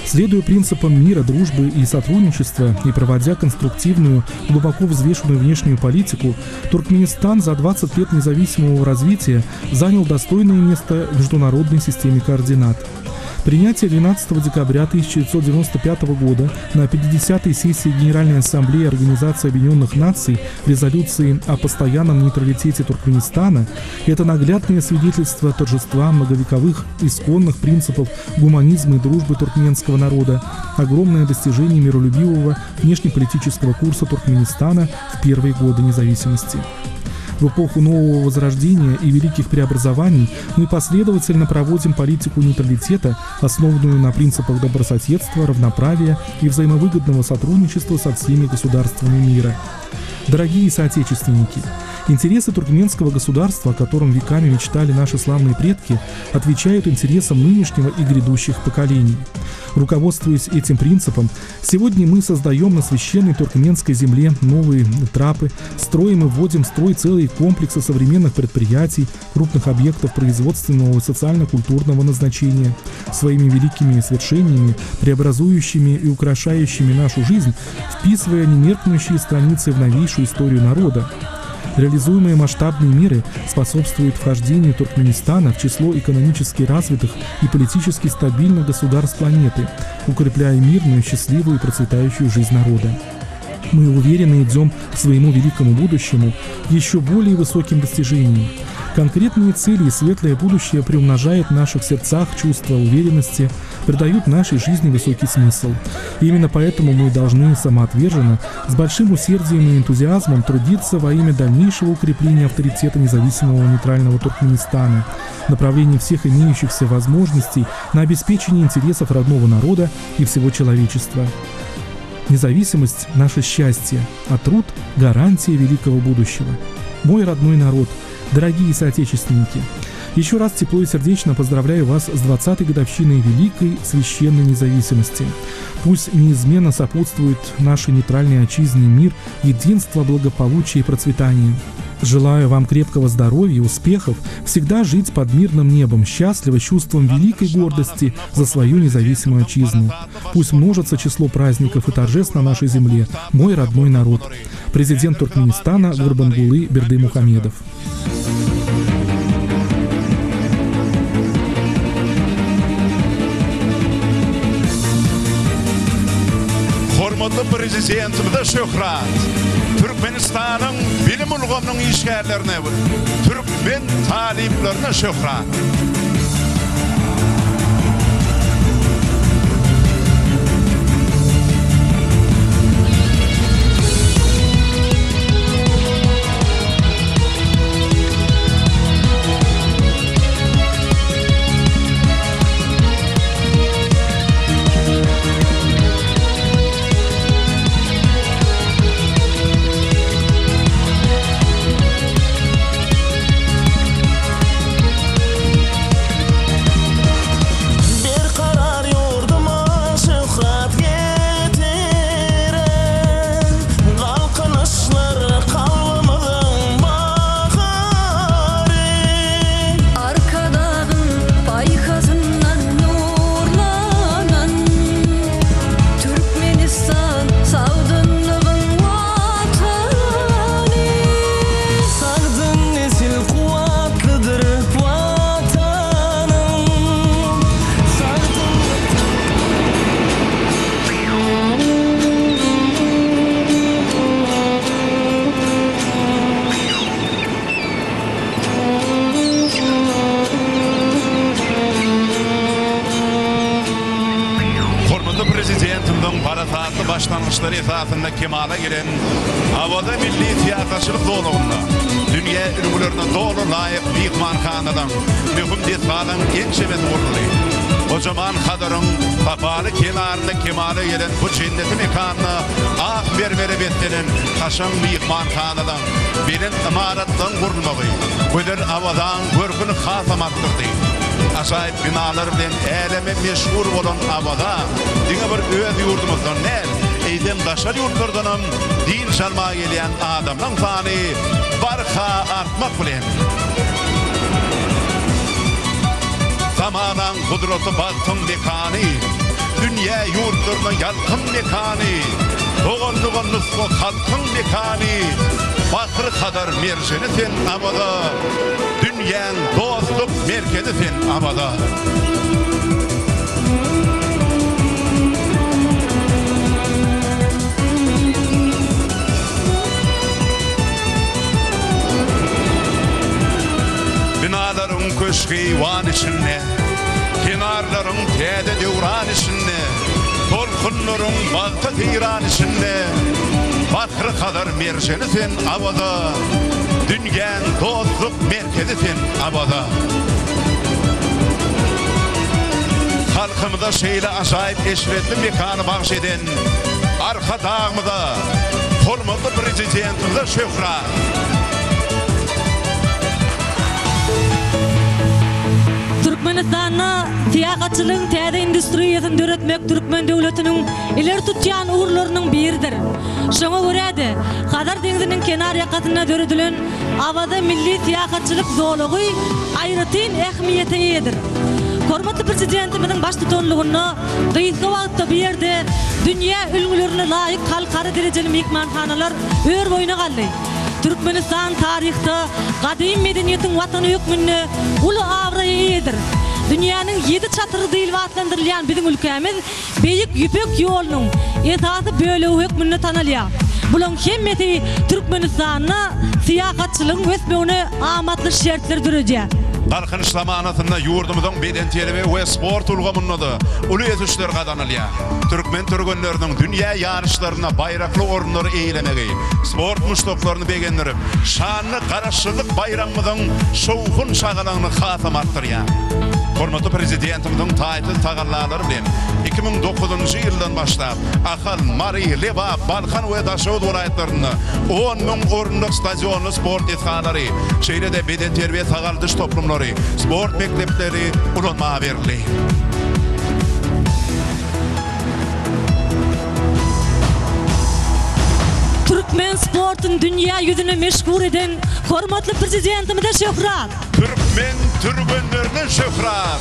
Следуя принципам мира, дружбы и сотрудничества и проводя конструктивную, глубоко взвешенную внешнюю политику, Туркменистан за 20 лет независимого развития занял достойное место в международной системе координат. Принятие 12 декабря 1995 года на 50-й сессии Генеральной Ассамблеи Организации Объединенных Наций резолюции о постоянном нейтралитете Туркменистана – это наглядное свидетельство торжества многовековых исконных принципов гуманизма и дружбы туркменского народа, огромное достижение миролюбивого внешнеполитического курса Туркменистана в первые годы независимости. В эпоху нового возрождения и великих преобразований мы последовательно проводим политику нейтралитета, основанную на принципах добрососедства, равноправия и взаимовыгодного сотрудничества со всеми государствами мира. Дорогие соотечественники, интересы туркменского государства, о котором веками мечтали наши славные предки, отвечают интересам нынешнего и грядущих поколений. Руководствуясь этим принципом, сегодня мы создаем на священной туркменской земле новые трапы, строим и вводим в строй целые комплексы современных предприятий, крупных объектов производственного и социально-культурного назначения, своими великими свершениями, преобразующими и украшающими нашу жизнь, вписывая немеркнущие страницы в новейшую историю народа. Реализуемые масштабные меры способствуют вхождению Туркменистана в число экономически развитых и политически стабильных государств планеты, укрепляя мирную, счастливую и процветающую жизнь народа. Мы уверенно идем к своему великому будущему, еще более высоким достижениям. Конкретные цели и светлое будущее приумножают в наших сердцах чувство уверенности, придают нашей жизни высокий смысл. И именно поэтому мы должны самоотверженно, с большим усердием и энтузиазмом трудиться во имя дальнейшего укрепления авторитета независимого нейтрального Туркменистана, в направлении всех имеющихся возможностей на обеспечение интересов родного народа и всего человечества. Независимость – наше счастье, а труд – гарантия великого будущего. Мой родной народ, дорогие соотечественники, еще раз тепло и сердечно поздравляю вас с 20-й годовщиной великой священной независимости. Пусть неизменно сопутствует нашей нейтральной отчизне мир, единство, благополучие и процветание. Желаю вам крепкого здоровья и успехов, всегда жить под мирным небом, счастливо, с чувством великой гордости за свою независимую отчизну. Пусть множится число праздников и торжеств на нашей земле, мой родной народ. Президент Туркменистана Гурбангулы Бердымухамедов. Hormatly prezidentimiz şöhrat. Türkmenistan'ın bilim ulgamının işgärlerine, Türkmen taliplerine şöhrat. Prezidentimden baratatlı başlanmışları esasında kemala giren havada milli tiyatroçılık doğruluğunda dünya ülkelerine doğru layık mihmanxanadan mühim kalan en şebet vuruluydu. O zaman Kadar'ın papalı kenarında kemale gelen bu cennetin mekanına ah berbere betlenen taşan mihmanxanadan bilen imarattan vurulmalı. Öder havadan görkünü hatamattırdı. Acayip binalar bilen eleme meşhur olan abada dine bir öğüt yurdumuzdan nel eydem daşar yurtlardanım din çalmaya gelen adamdan tani barka artmak bilen zamanan kudreti baktın mekani dünya yurtlarına yalkın mekani oğulluğun nüfku halkın mekani bakır kadar merceni sen abada dünyanın dostluk merkezi sen abada. Binaların köşkü van içinde, kenarların tede devran içinde, dolkunların balta teyran içinde, bakır kadar merceni sen abada, dünyanın dostluk merkezi sen abada. Halkımıza şeyle acayip eşretli mekanı bahşeden, arka dağımıza, hormatlı prezidentimize şöhrat. Türkmenistan'na tiyakatçılığın täze industriyasını döretmek Türkmen devletinin ileri tutyan uğurlarının biridir. Şoňa görä-de Hazar deňiziniň kenar ýakasyna döredilen awada milli tiyakatçylyk zoology aýratyn ähmiýete edir. Hormatly prezidentimiziň baş tutanlygyny gysga wagtda bu ýerde dünýä ülgülerine laýyk halkara derejeli mehmanxanalar ör boýuna galdy. Türkmenistan tarihte kadim medeniyetin vatanı hükmünü ulu avrayı edir. Dünyanın 7 çatırı değil vatlandırılan bizim ülkemiz beyik yüpek yolunun esası böyle hükmünü tanılıyor. Bunun hemmeti Türkmenistan'na siyakatçılığın vesmeğine amatlı şertleri dürecek. Darkınış zamanatında yurdumuzun bedentiyeli ve sport ulgamınladı. Ulu yetişler kazanılıyor. Türkmen Türkmenlerinin dünya yarışlarına bayraklı orunları eğilemeyi, sport muştoklarını beğendirip, şanlı karışçılık bayramımızın şovkun şağalarını hatamattırıyor. Hormatly prezidentimizin taýtly tagallalary bilen 2009 ýyldan başlap Ahal, Mari, Leba, Balkan we Daşowut welaýatlaryna 10 000 orunluk stadionly sport ethanlary, şeýlede beden terbiýe tagaldyş toplumlary, sport mekdepleri ulanma berildi. Türkmen sport sportun dünya yüzüne meşgul eden hormatly prezidentimize şöhrat. Türkmen türbenlerine şöhrat.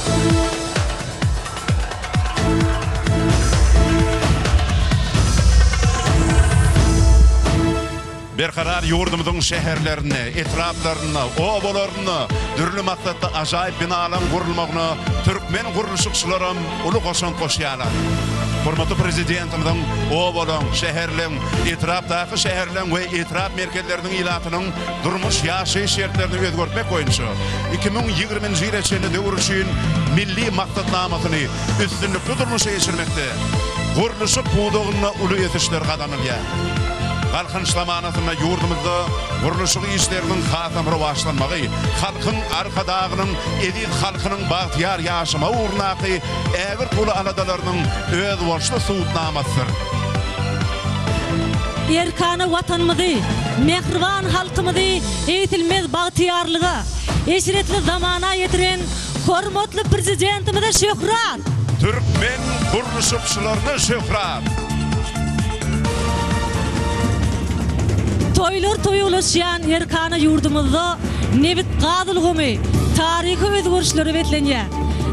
Berkarar yurdumuzun şehirlerini, etraflarını, obalarını, dürlü maksatda acayip binalan kurulmağını Türkmen kuruluşçularım ulu koşan koşuyalar. Hormatly prezidentimizin obalan, şehirlerin, etraftaki şehirlerin ve etraf merkezlerinin ilatının durmuş yaşayış şartlarını özgörtmek boyunca 2020 yılı döwür üçün milli maksatnamasını üstünlükli durmuşa geçirmekte. Kuruluşu buğdağına ulu yetişler kazanılıyor. Halkın zamanatında yurdumuzda kuruluşu işlerinin hatamı başlanmağı, halkın arkadağının, edil halkının bahtiyar yaşama uğrunaqı, eğer kulu anadalarının öz borçlu suutnamasıdır. Erkanı vatanımızı, mehriban halkımızı eğitilmez bahtiyarlığı, eşretli zamana yetiren hormatly prezidentimize şöhrat. Türkmen kuruluşçularına şöhrat. Toylar toyulaşan Erkanı yurdumuzda nebit qadılgımy, tarihi özgörüşleri betlenýär.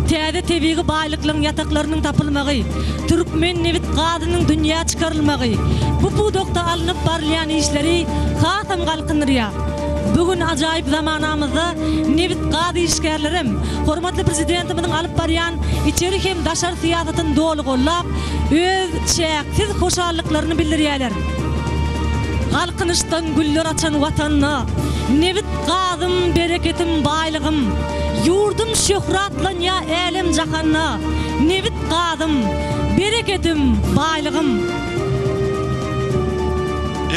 Täze tebiği baylıkların yataklarının tapılmağı, Türkmen nebit qadynyň dünya çıkarılmağı, bu buğdakta alınıp barlayan işleri hatam qalkındyrýar. Bugün acayip zamanamızda nebit qady işgärlerim, hormatly prezidentimizin alıp barýan içeri hem daşar siýasatyny dolu gollap, öz çäksiz hoşallyklaryny bildirýärler. Halkınıştan güller açan vatanına, nebit qadım, bereketim, baylığım, yurdum şöhratlanya elem jahanna, nebit qadım, bereketim, baylığım.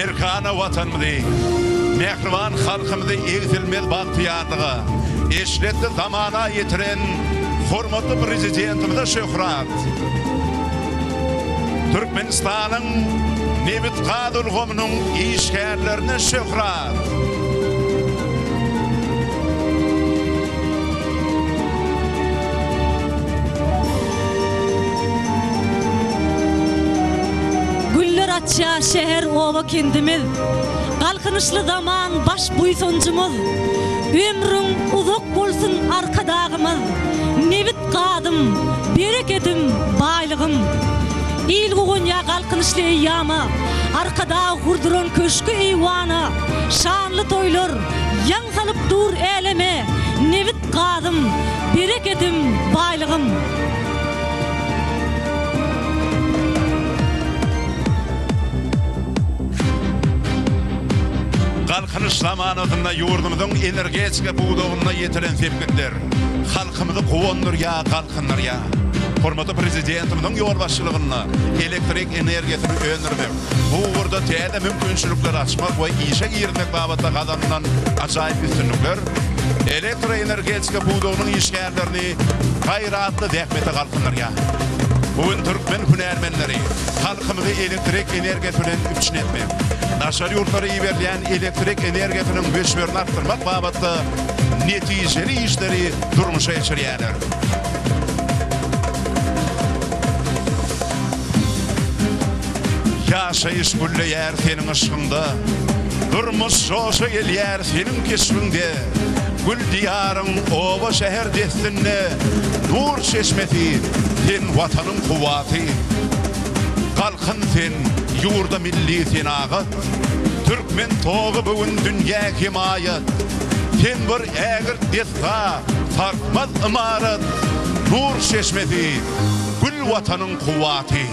Erkanı vatanımızı, mehriban halkımızı eğitilmez bahtiyarlığı, eşretli zamana yetiren hormatly prezidentimize şöhrat. Türkmenistan'ın nebit qadylgymynyň işgärlerine şöhrat. Güller açça şehir oba kendimiz, kalkınışlı zaman baş buysoncumuz, ömrün uzak bolsun arkadağımız, nebit qadım, bereketim, baylığım. İl gugunya kalkınışlı eyyama, arkada hurduran köşkü eyvana, şanlı toylar, yan salıp dur eleme, nebit qadım, bereketim, baylığım. Kalkınış zamanında yurdumuzun energetika buğdağına yetiren tepkiler, halkımızı kuvandır ya, kalkınır ya. Hormatly prezidentimizin yol başçılığına elektrik enerjisini öndürmek, bu uğurda täze mümkinçilikler açmak ve işe girmek babatda kazanılan acayip üstünlükler, elektroenergetika buğdağının işgärlerini gayratlı dähmete kalkınırya. Bugün Türkmen hünärmenleri halkımızı elektrik enerjisi bilen üçnetmek, naşar yurtlara iberleyen elektrik enerjisinin göçmerini arttırmak babatda netijeli işleri durmuşa geçirýärler. Yaşayış gülleyär senin ışığında, durmuş şoşa gelýär senin keşfinde, gül diyarın oba şehir destinne, nur çeşmeti sen vatanın kuvvati. Kalkın sen yurda milli senağı, Türkmen toğu bugün dünya himayet, sen bir ägir desha sarkmaz imaret, nur çeşmeti gül vatanın kuvvati.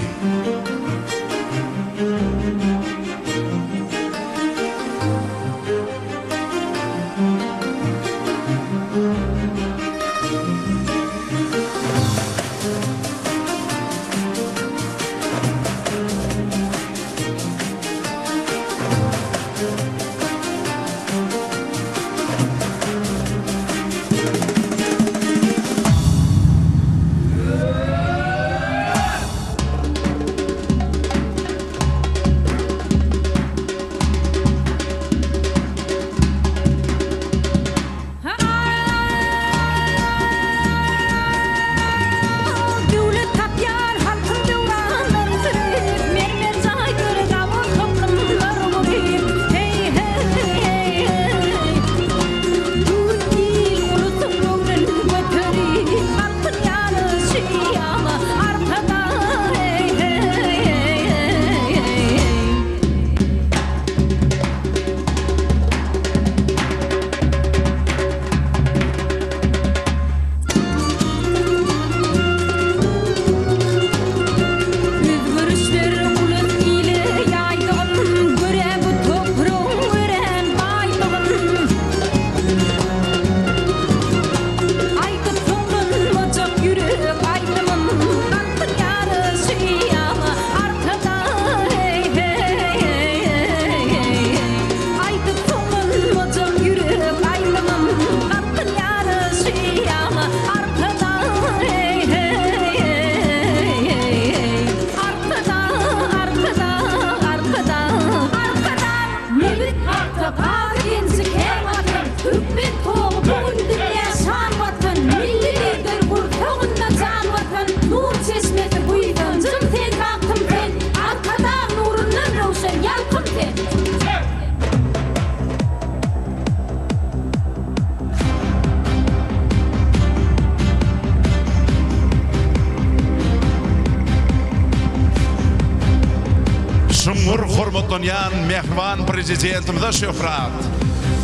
hormatlanan mehriban prezidentimize şöhret.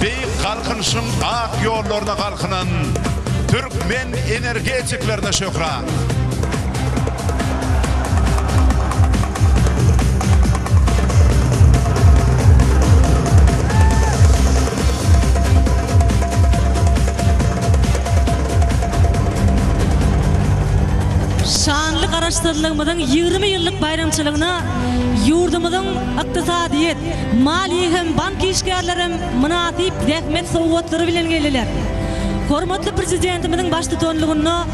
Beyik halkınışın ak yollarına kalkınan Türkmen energetiklerine şöhret. Şanlı araştırılığımızın 20 yıllık bayramçılığına yurdumuzun iktisadiyet, maliye hem bank işgärlerim münasip rahmet sowgatları bilen geldiler. Hormatly prezidentimizin baş tutanlygyna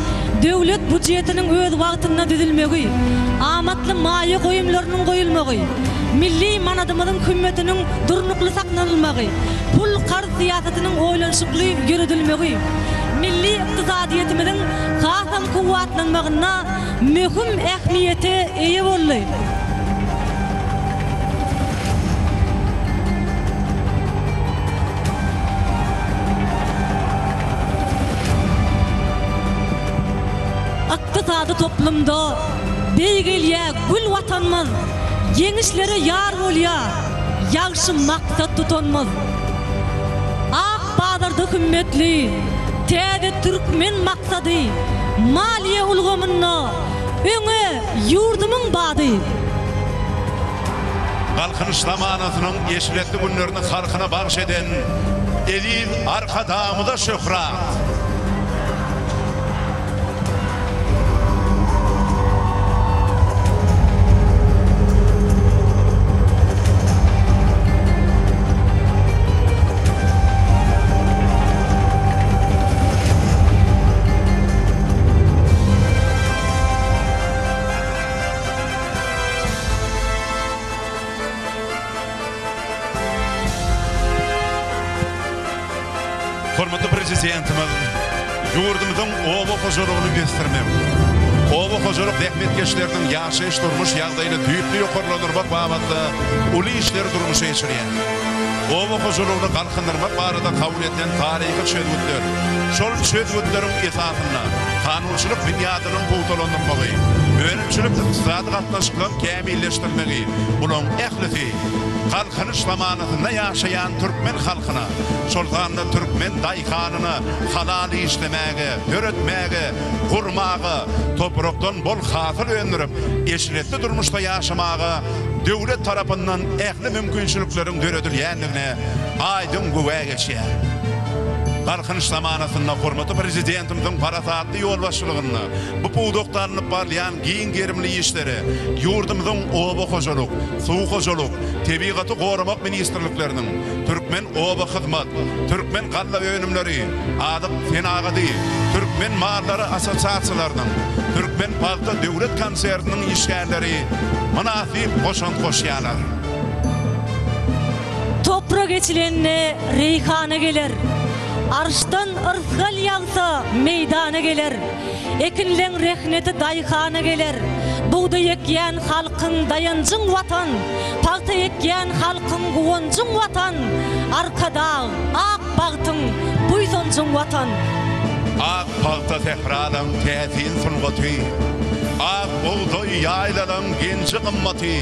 döwlet budjetiniň öz wagtyna düzülmegi, amatly maýa goýumlarynyň goýulmagy, milli manadymyzyň hümmetiniň durnukly saklanylmagy, pul qarz siýasatynyň oýlanşykly ýürüdilmegi, milli iktisadiyetimiziň hasam kuwatlanmagyna möhüm ähmiýete eýe boldy. İktisadi toplumda beýgelýä gül watanmaz, ýeňişlere ýar bolýa, ýagşy maksat tutanmaz. Ak bazarda hümmetli, täze türkmen maksady, maliye ulgamyna, öňe ýurdumyň bady. Kalkınış zamanatynyň eşiretli günlerini halkyna bagş eden Elil Arkadamyda şöhret. Hormatly prezidentimiz, yurdumyzyň oba hojalygyny göstermek, oba hojalyk rahmetkeşleriniň ýaşaýyş durmuş ýagdaýyny düýpli ýokarlandyrmak babatda uly işler durmuşa geçirýär. Oba hojalygyny galkandyrmak barada kabul edilen taryhy çözgütler, şol çözgütleriň esasyna kanunçylyk bünýadynyň puwtalandyrmagy, öňçülük iqtisady gatnaşyklaryny kämilleşdirmegi, bunyň ählisi kalkınış zamanatyna ýaşaýan türkmen halkyna, şolganda türkmen daýkanyny halal işlemäge, öretmäge, gurmagy, toprakdan bol hasyl öndürip, eşiretli durmuşda ýaşamagy döwlet tarapyndan ähli mümkinçilikleriň döredilýändigine aýdyn güwä geçýär. Kalkınış zamanatyna hormatly prezidentimizin parasatly ýol başçylygyny, bu puwdoklarny barlayan giň gerimli işleri, yurdumyzyň oba hojalyk, suw hojalyk, tebigaty goramak ministrlikleriniň, türkmen oba hyzmat, türkmen galla önümleri, adyk senagady, türkmen mallary assosiasiýalarynyň, türkmen paýda döwlet konsertiniň işgärleri münasip goşan goşýarlar. Toprak geçilenine reyhana geler. Arştan ırzgal ýagsa meydana geler. Ekinleň rehneti daýhana geler. Buğday ekýän halkyň dayanjyň watan, paýta ekýän halkyň guwanjyň watan, arkada ak bagtyň buýsanjyň watan. Ak paýta tehradan täsin sungaty, ak buğday ýaýladan gençi gymmaty,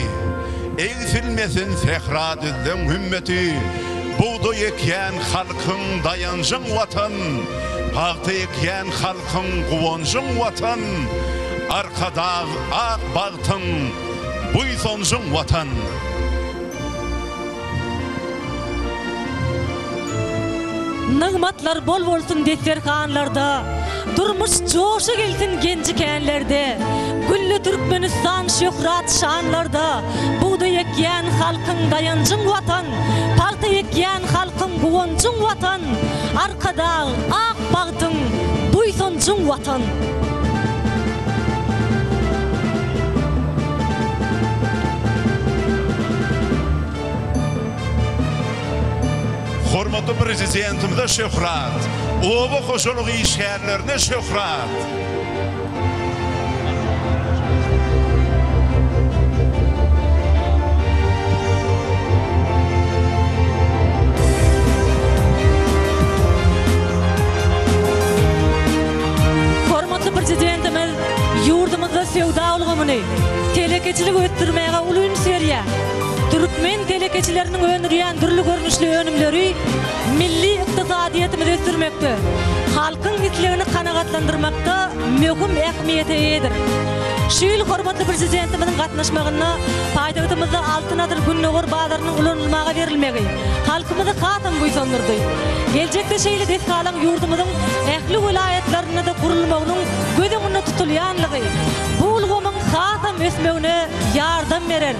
eýsilmesin tehradyň hümmeti. Buğday ekýän halkyň dayanjyň watan, paýta ekýän halkyň guwanjyň watan, arkada ak bagtyň buýsanjyň watan. Nygmatlar bol bolsun desterhanlarda, durmuş joşa gelsin genjikenlerde, güllü Türkmenistan şöhrat şanlarda, buğday ekýän halkyň dayanjyň watan, paýta ekýän halkyň guwanjyň watan, arkada ak bagtyň buýsanjyň watan. Hormatly prezidentimize şöhret, oba hojalygy işgärlerine şöhret. Hormatly prezidentimiz yurdumyzda sevda ulgamyny, telekeçilik ötürmäge uly üns berýär. Türkmen telekeçilerinin önürüyen türlü görünüşlü önümleri milli iktisadiyetimizi östürmekte, halkın islerini kanagatlandırmakta mühim ehemmiyete edir. Şu yıl hormatly prezidentimizin gatnaşmagynda paýtagtymyzda altın adyr günnögör bazarının ulanylmaga berilmegi halkymyzy hatam buýsandyrdy. Geljekde şeýle deskalan ýurdumyzyň ähli vilayetlerinde de gurulmagynyň göz öňünde tutulýanlygy bu ulgamyň hatam ösmegine ýardam berer.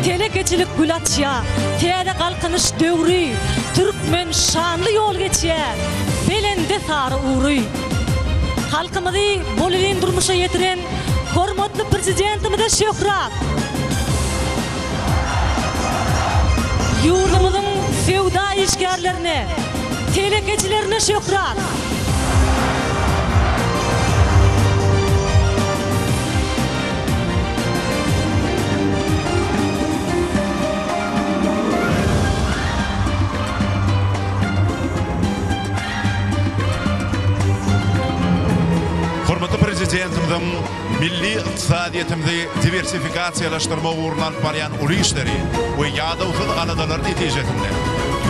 Telekeçilik gül atşya, täze galkynyş döwri, türkmen şanly ýol geçýär, belende sary uğruy. Halkymyzy bol elin durmuşa ýetiren hormatly prezidentimize şöhrat. Ýurdumyzyň sewda işgärlerine, telekeçilerine şöhrat. Hormatly prezidentimizin milli iktisadiyetimizi diversifikasiyalaşdyrma uğruna alyp barýan uly işleri we ýadawsyz aladalar netijesinde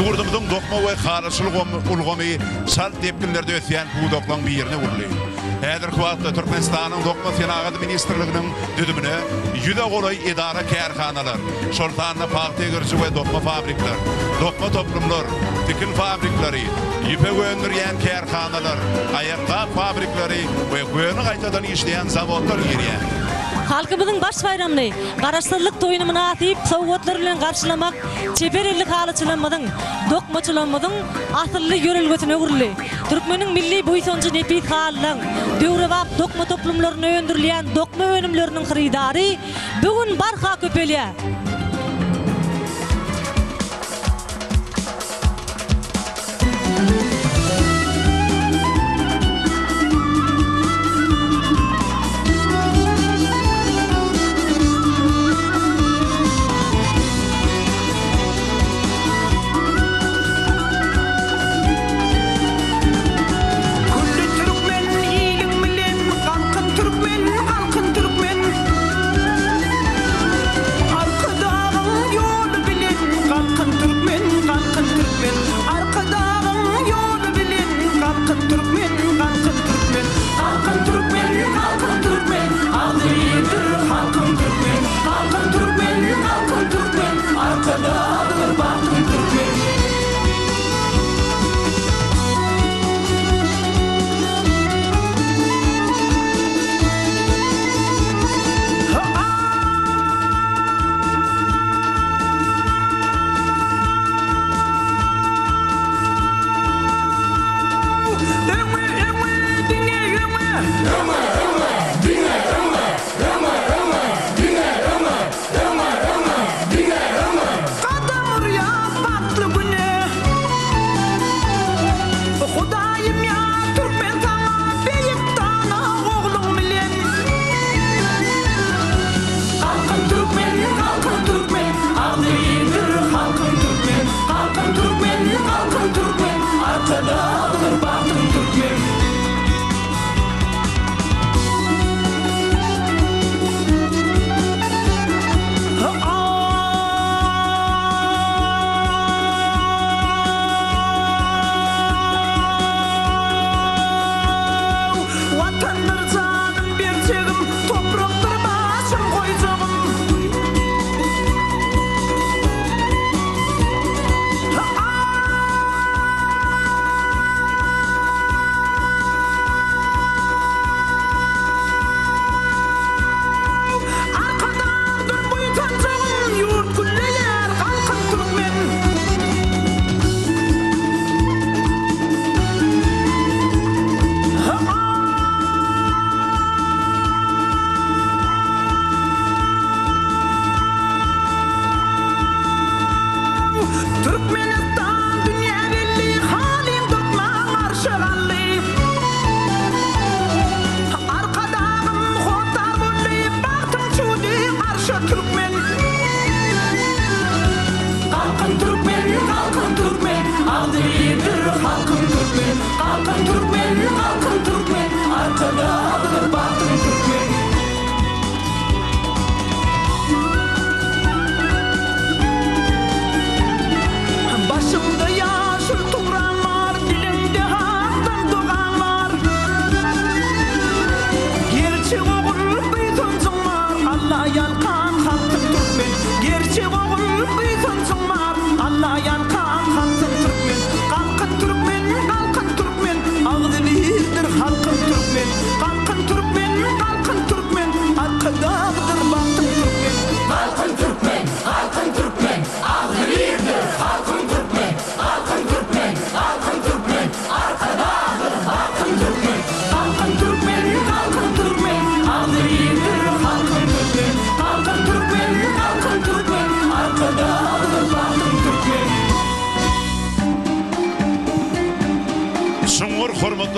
ýurdumyzyň dokma we haraçylyk ulgamy şart tepkilerde ötýän bu doklaň birine urly. Häzirki wagtda Türkmenistanyň dokma senagat ministrliginiň düdümine ýüde golay idara kärhanalar, şoltanyna paýta girji we dokma fabrikler, dokma toplumlar, tikil fabriklary, ýüpe göndirýän kärhanalar, aýakta fabriklary we göni gaýtadan işleýän zawodlar ýerýär. Halkymyzyň baş bayramyny garaşdyrlyk toýuny munasyp sowgatlar bilen garşylamak çeperellik halyçylanmadyň, dokmaçylanmadyň asylly ýörelgesine urly. Türkmeniň milli buýsonjy nepis halyň, döwrebap dokma toplumlaryny öndürilýän dokma önümleriniň hyridary bugün barha köpelýär. Türkmen, halkın Türkmen, halkı da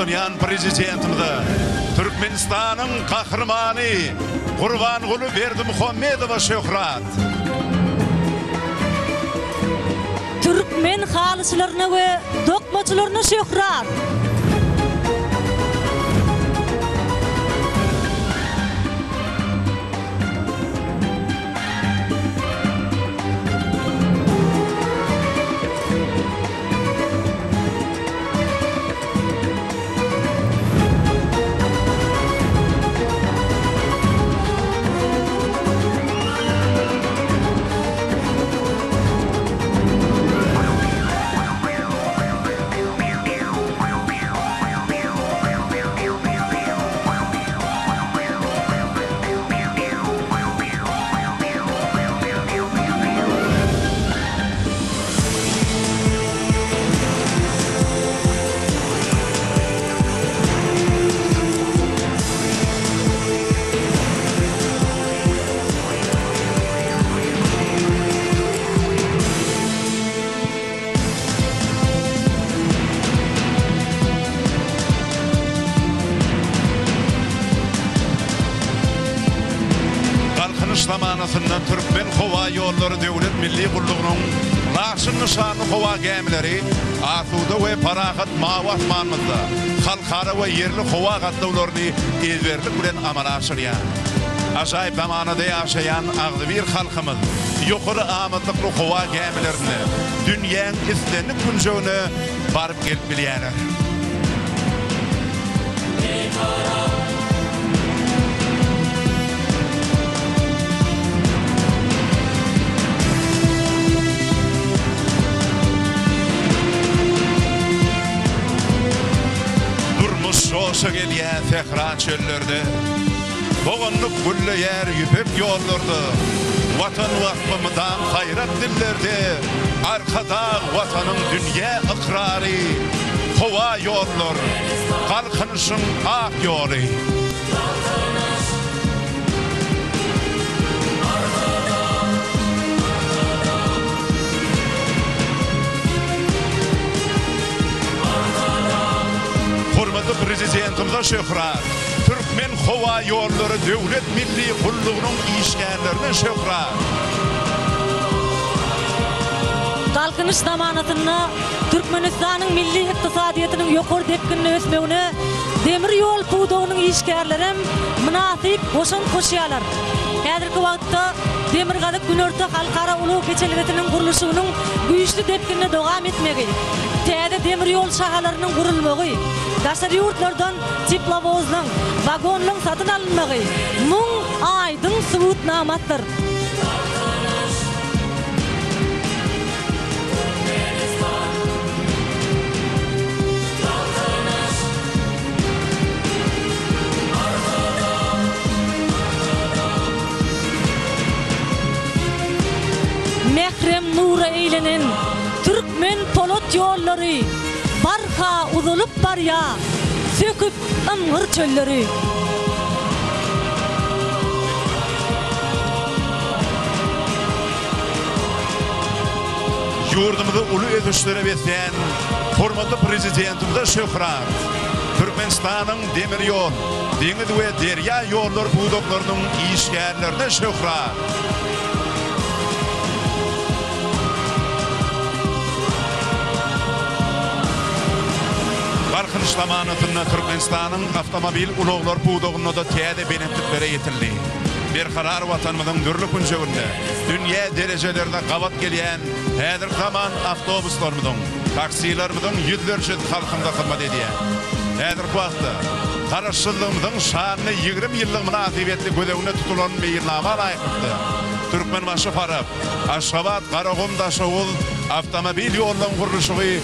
nurlanyan prezidentimiz, Türkmenistan'ın kahramanı Gurbangulu Berdimuhamedova şöhrat. Türkmen halyslarına ve dokmaçylarına şöhrat. Zamanasında Türkmen Hava Yolları Devlet Milli Kuruluğu'nun laşın nişanlı hava gemileri Asuda ve Parahat Mavi Asmanımızda halkara ve yerli hava katlavlarını izverlik bilen amala aşırıyan. Acayip zamanada yaşayan ağzı bir halkımız yukarı amadlıklı hava gemilerini dünyanın istenlik günceğine barıp gelip bilyeler. Şoşa gelýän Tehran çöllerde, boğunluk gülle yer yüpek yollarda, vatan vakfımıdan hayrat dillerde, arkada vatanın dünya ikrarı, hova yollar, kalkınışın ak yolu. Prezidentimize şöhrat, Türkmen Hava Yolları Devlet Milli Kuruluğu'nun işgärlerine şöhrat. Kalkınış zamanatında Türkmenistan'ın milli iktisadiyetinin yukarı depkinine ösmeğine demir yol puduğunun işgärlerim münasip koşun koşuyalar. Häzirki wagtda Demirgazyk Günörtü halkara ulu geçelgetinin kuruluşunun güýçli depkinine dowam etmegi, täze demir yol şahalarynyň gurulmagy, daşary ýurtlardan tiplavozlaň, vagonlaň satyn alınmagy muň aýdyň subutnamatdyr. Mehrem nura eylenen Türkmen polat yolları barka uzulup barya söküp ımgır çölleri. Yurdumuzu ulu edişlere betken hormatly prezidentimize şöhrat. Türkmenistan'ın demir yol, deniz ve derya yollar buğdaklarının işgärlerine şöhrat. Kalkınış zamanatında Türkmenistan'ın avtomobil uloglar buğdağına da täze benetliklere yetildi. Bir karar vatanımızın dürlü günceğinde dünya derecelerde qabat gelýän häzir zaman avtobuslarımızın, taksilerimizin yüzlerce halkında hizmet edýär. Häzir wagtda garaşçylygymyzyň şanyny 20 ýyllyk münasibetli gödegine tutulan meýilnama laýykdy. Türkmenbaşy Farap, Aşgabat, Garagum, Daşoğul avtomobil ýollaryň gurulşy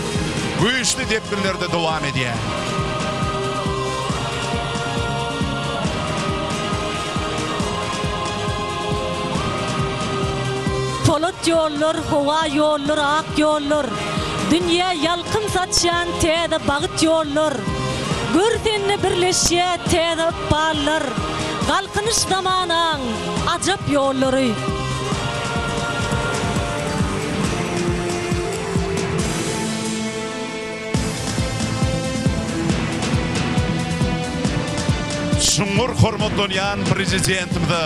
güýçli depkinlerde dowam edýär. Polat yollar, hova yollar, ak yollar, dünya yalkın saçyan täze bagyt yollar, görsenle birleşýä täze ballar, kalkınış zamanaň ajap yollary. şuňur hormatlanýan prezidentimde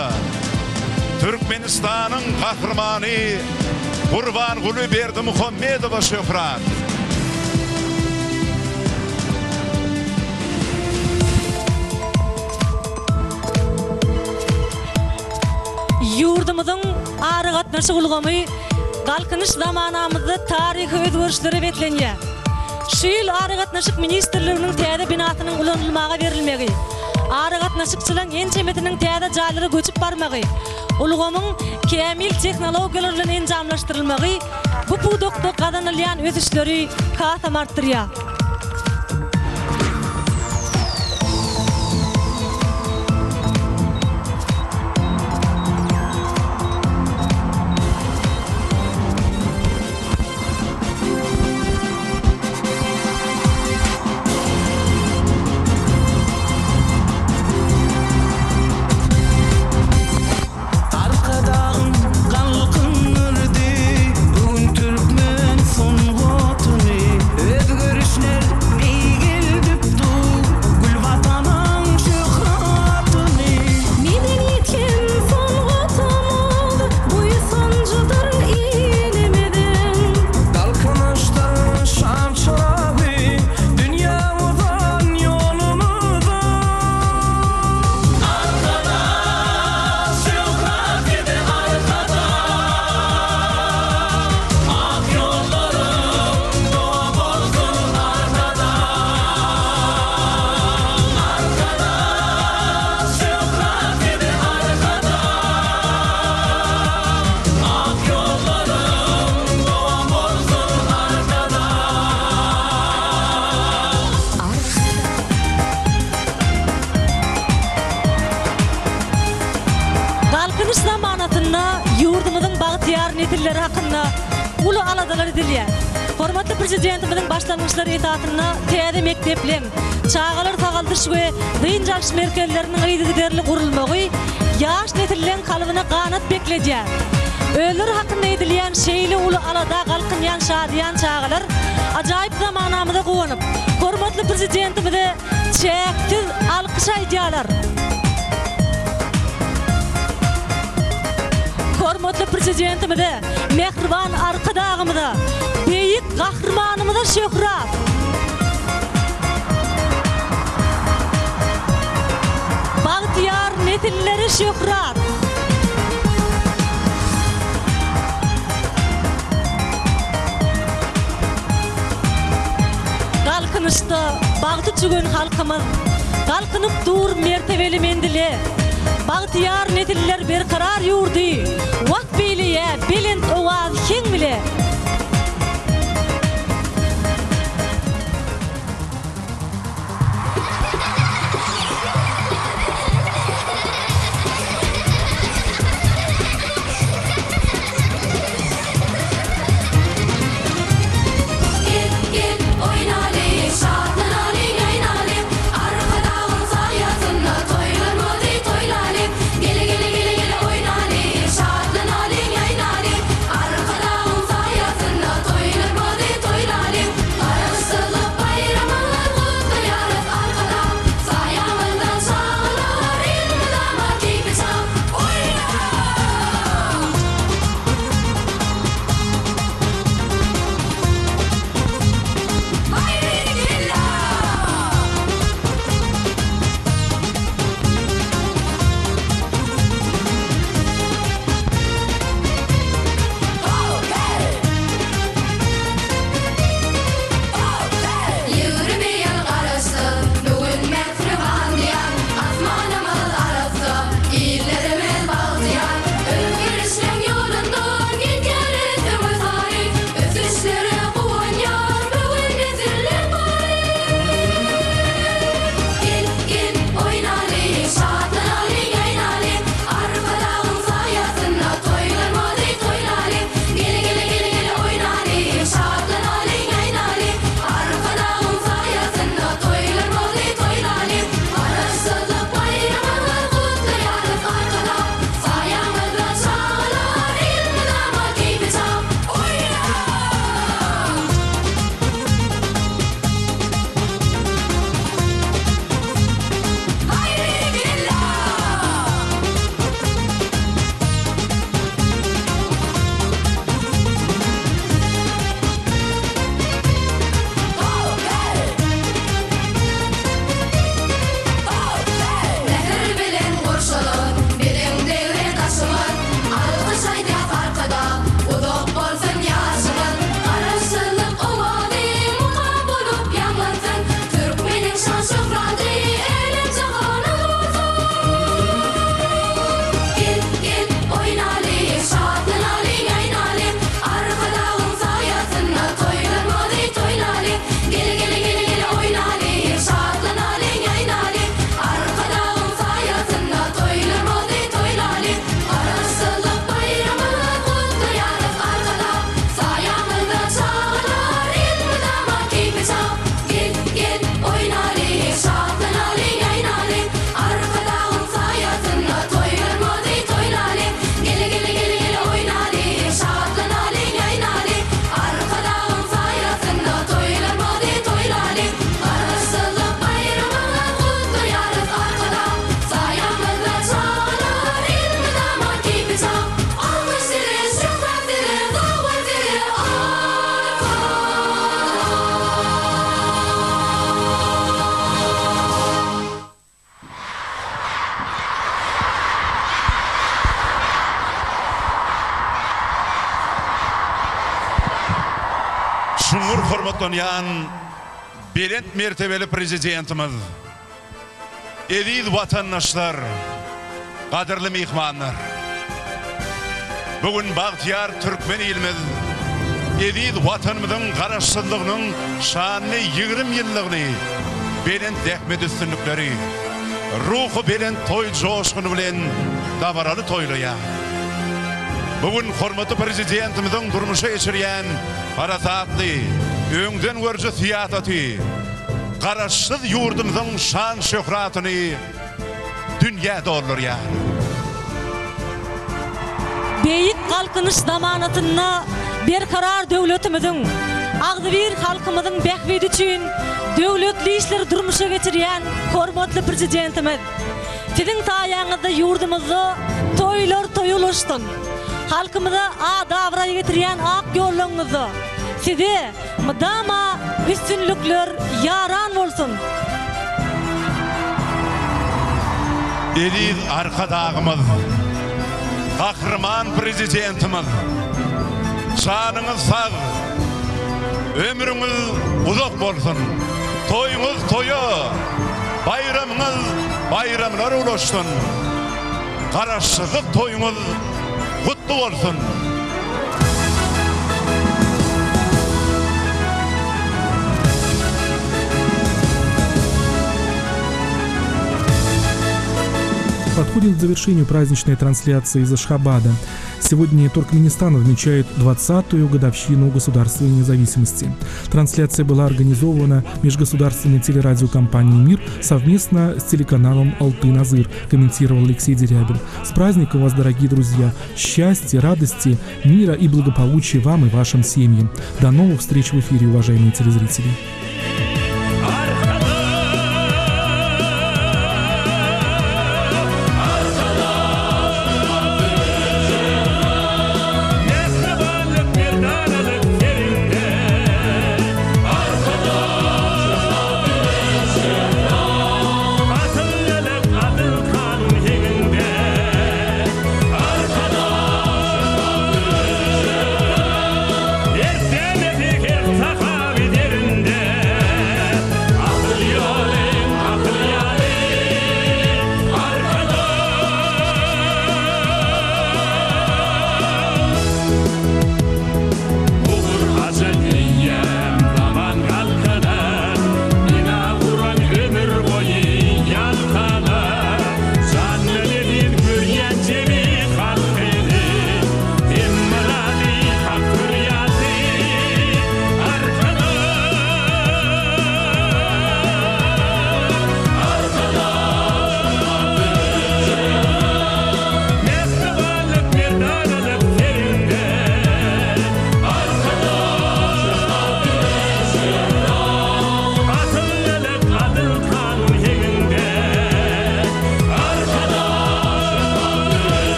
Türkmenistanyň gahrmany Gurban Berdi Muhammedowa şöhrat. Yurdumyzyň ary gatnaşy ulgamy galkynyş zamanamyzda tarihi özgörüşlere betlenýär. Şu ýyl ary gatnaşyk ministrliginiň täze binasynyň ulanylmaga berilmegi, ary gatnaşykçylaryň ençemetiniň täze jaýlara göçüp barmagy, ulgamyň kämil tehnologiýalar bilen enjamlaşdyrylmagy bu pudokda gadanylýan ösüşleri kasam artdyrýar. Yurdumyzyň bagtyar netilleri hakynda uly aladalar edilýär. Hormatly prezidentimiziň başlangyçlary etatyna täze mektepleň, çağalar tagaldyş we dyn jaş merkezleriniň ýygyderli gurulmagy ýaş netilleň kalbyna ganat bekledýär. Öler hakynda edilýän şeýle uly alada galkynýan şadýan çağalar ajaýyp zamanamyzda gowanyp, hormatly prezidentimize çäksiz alkyş aýdýarlar. Hormatly prezidentimize, mehriban arkadağımıza, beýik gahrmanymyza şöhrat. Bagtyar netilleri şöhrat. Galkynışda bagty çügen halkymyz, galkynyp dur mertebeli mendile. Bagtyar netiller berkarar ýurdy. Wagt beýleýä, belend owaz heň bile. Arkadaşlar Şungur hormatlanan belent mertebeli prezidentimiz, ediz vatandaşlar, kadirli mihmanlar. Bugün Baghtiyar Türkmen ilimiz, ediz vatanımızın garaşsızlığının şanlı 20 yıllığını, belent dehmet üstünlükleri, ruhu belent toy coşkunu bilen davaralı toyluya. Bugün hormatly prezidentimizin durmuşa geçirýän parasatly, öňden görje siýasaty, garaşsyz ýurdumyzyň şan şöhratyny dünýä doldurýar. Beýik galkynyş zamanatyna berkarar döwletimiziň, agzybir halkymyzyň bähbidi üçin döwletli işleri durmuşa geçirýän hormatly prezidentimiz. Siziň saýaňyzda ýurdumyzda toýlar toýulaşdyn. Halkımıza davra getirýän ak ýoluňyzda sizi mydama üstünlükler yaran bolsun. Ediz arkadağımız, kahraman prezidentimiz, şanınız sağ, ömrünüz uzak bolsun, toyunuz toyu, bayramınız bayramlar ulaşsın, garaşsızlyk toyunuz kutlu olsun. Подходим к завершению праздничной трансляции из Ашхабада. Сегодня Туркменистан отмечает 20-ю годовщину государственной независимости. Трансляция была организована межгосударственной телерадиокомпанией «Мир» совместно с телеканалом «Алтын Азыр», комментировал Алексей Дерябин. С праздником вас, дорогие друзья! Счастья, радости, мира и благополучия вам и вашим семьям. До новых встреч в эфире, уважаемые телезрители!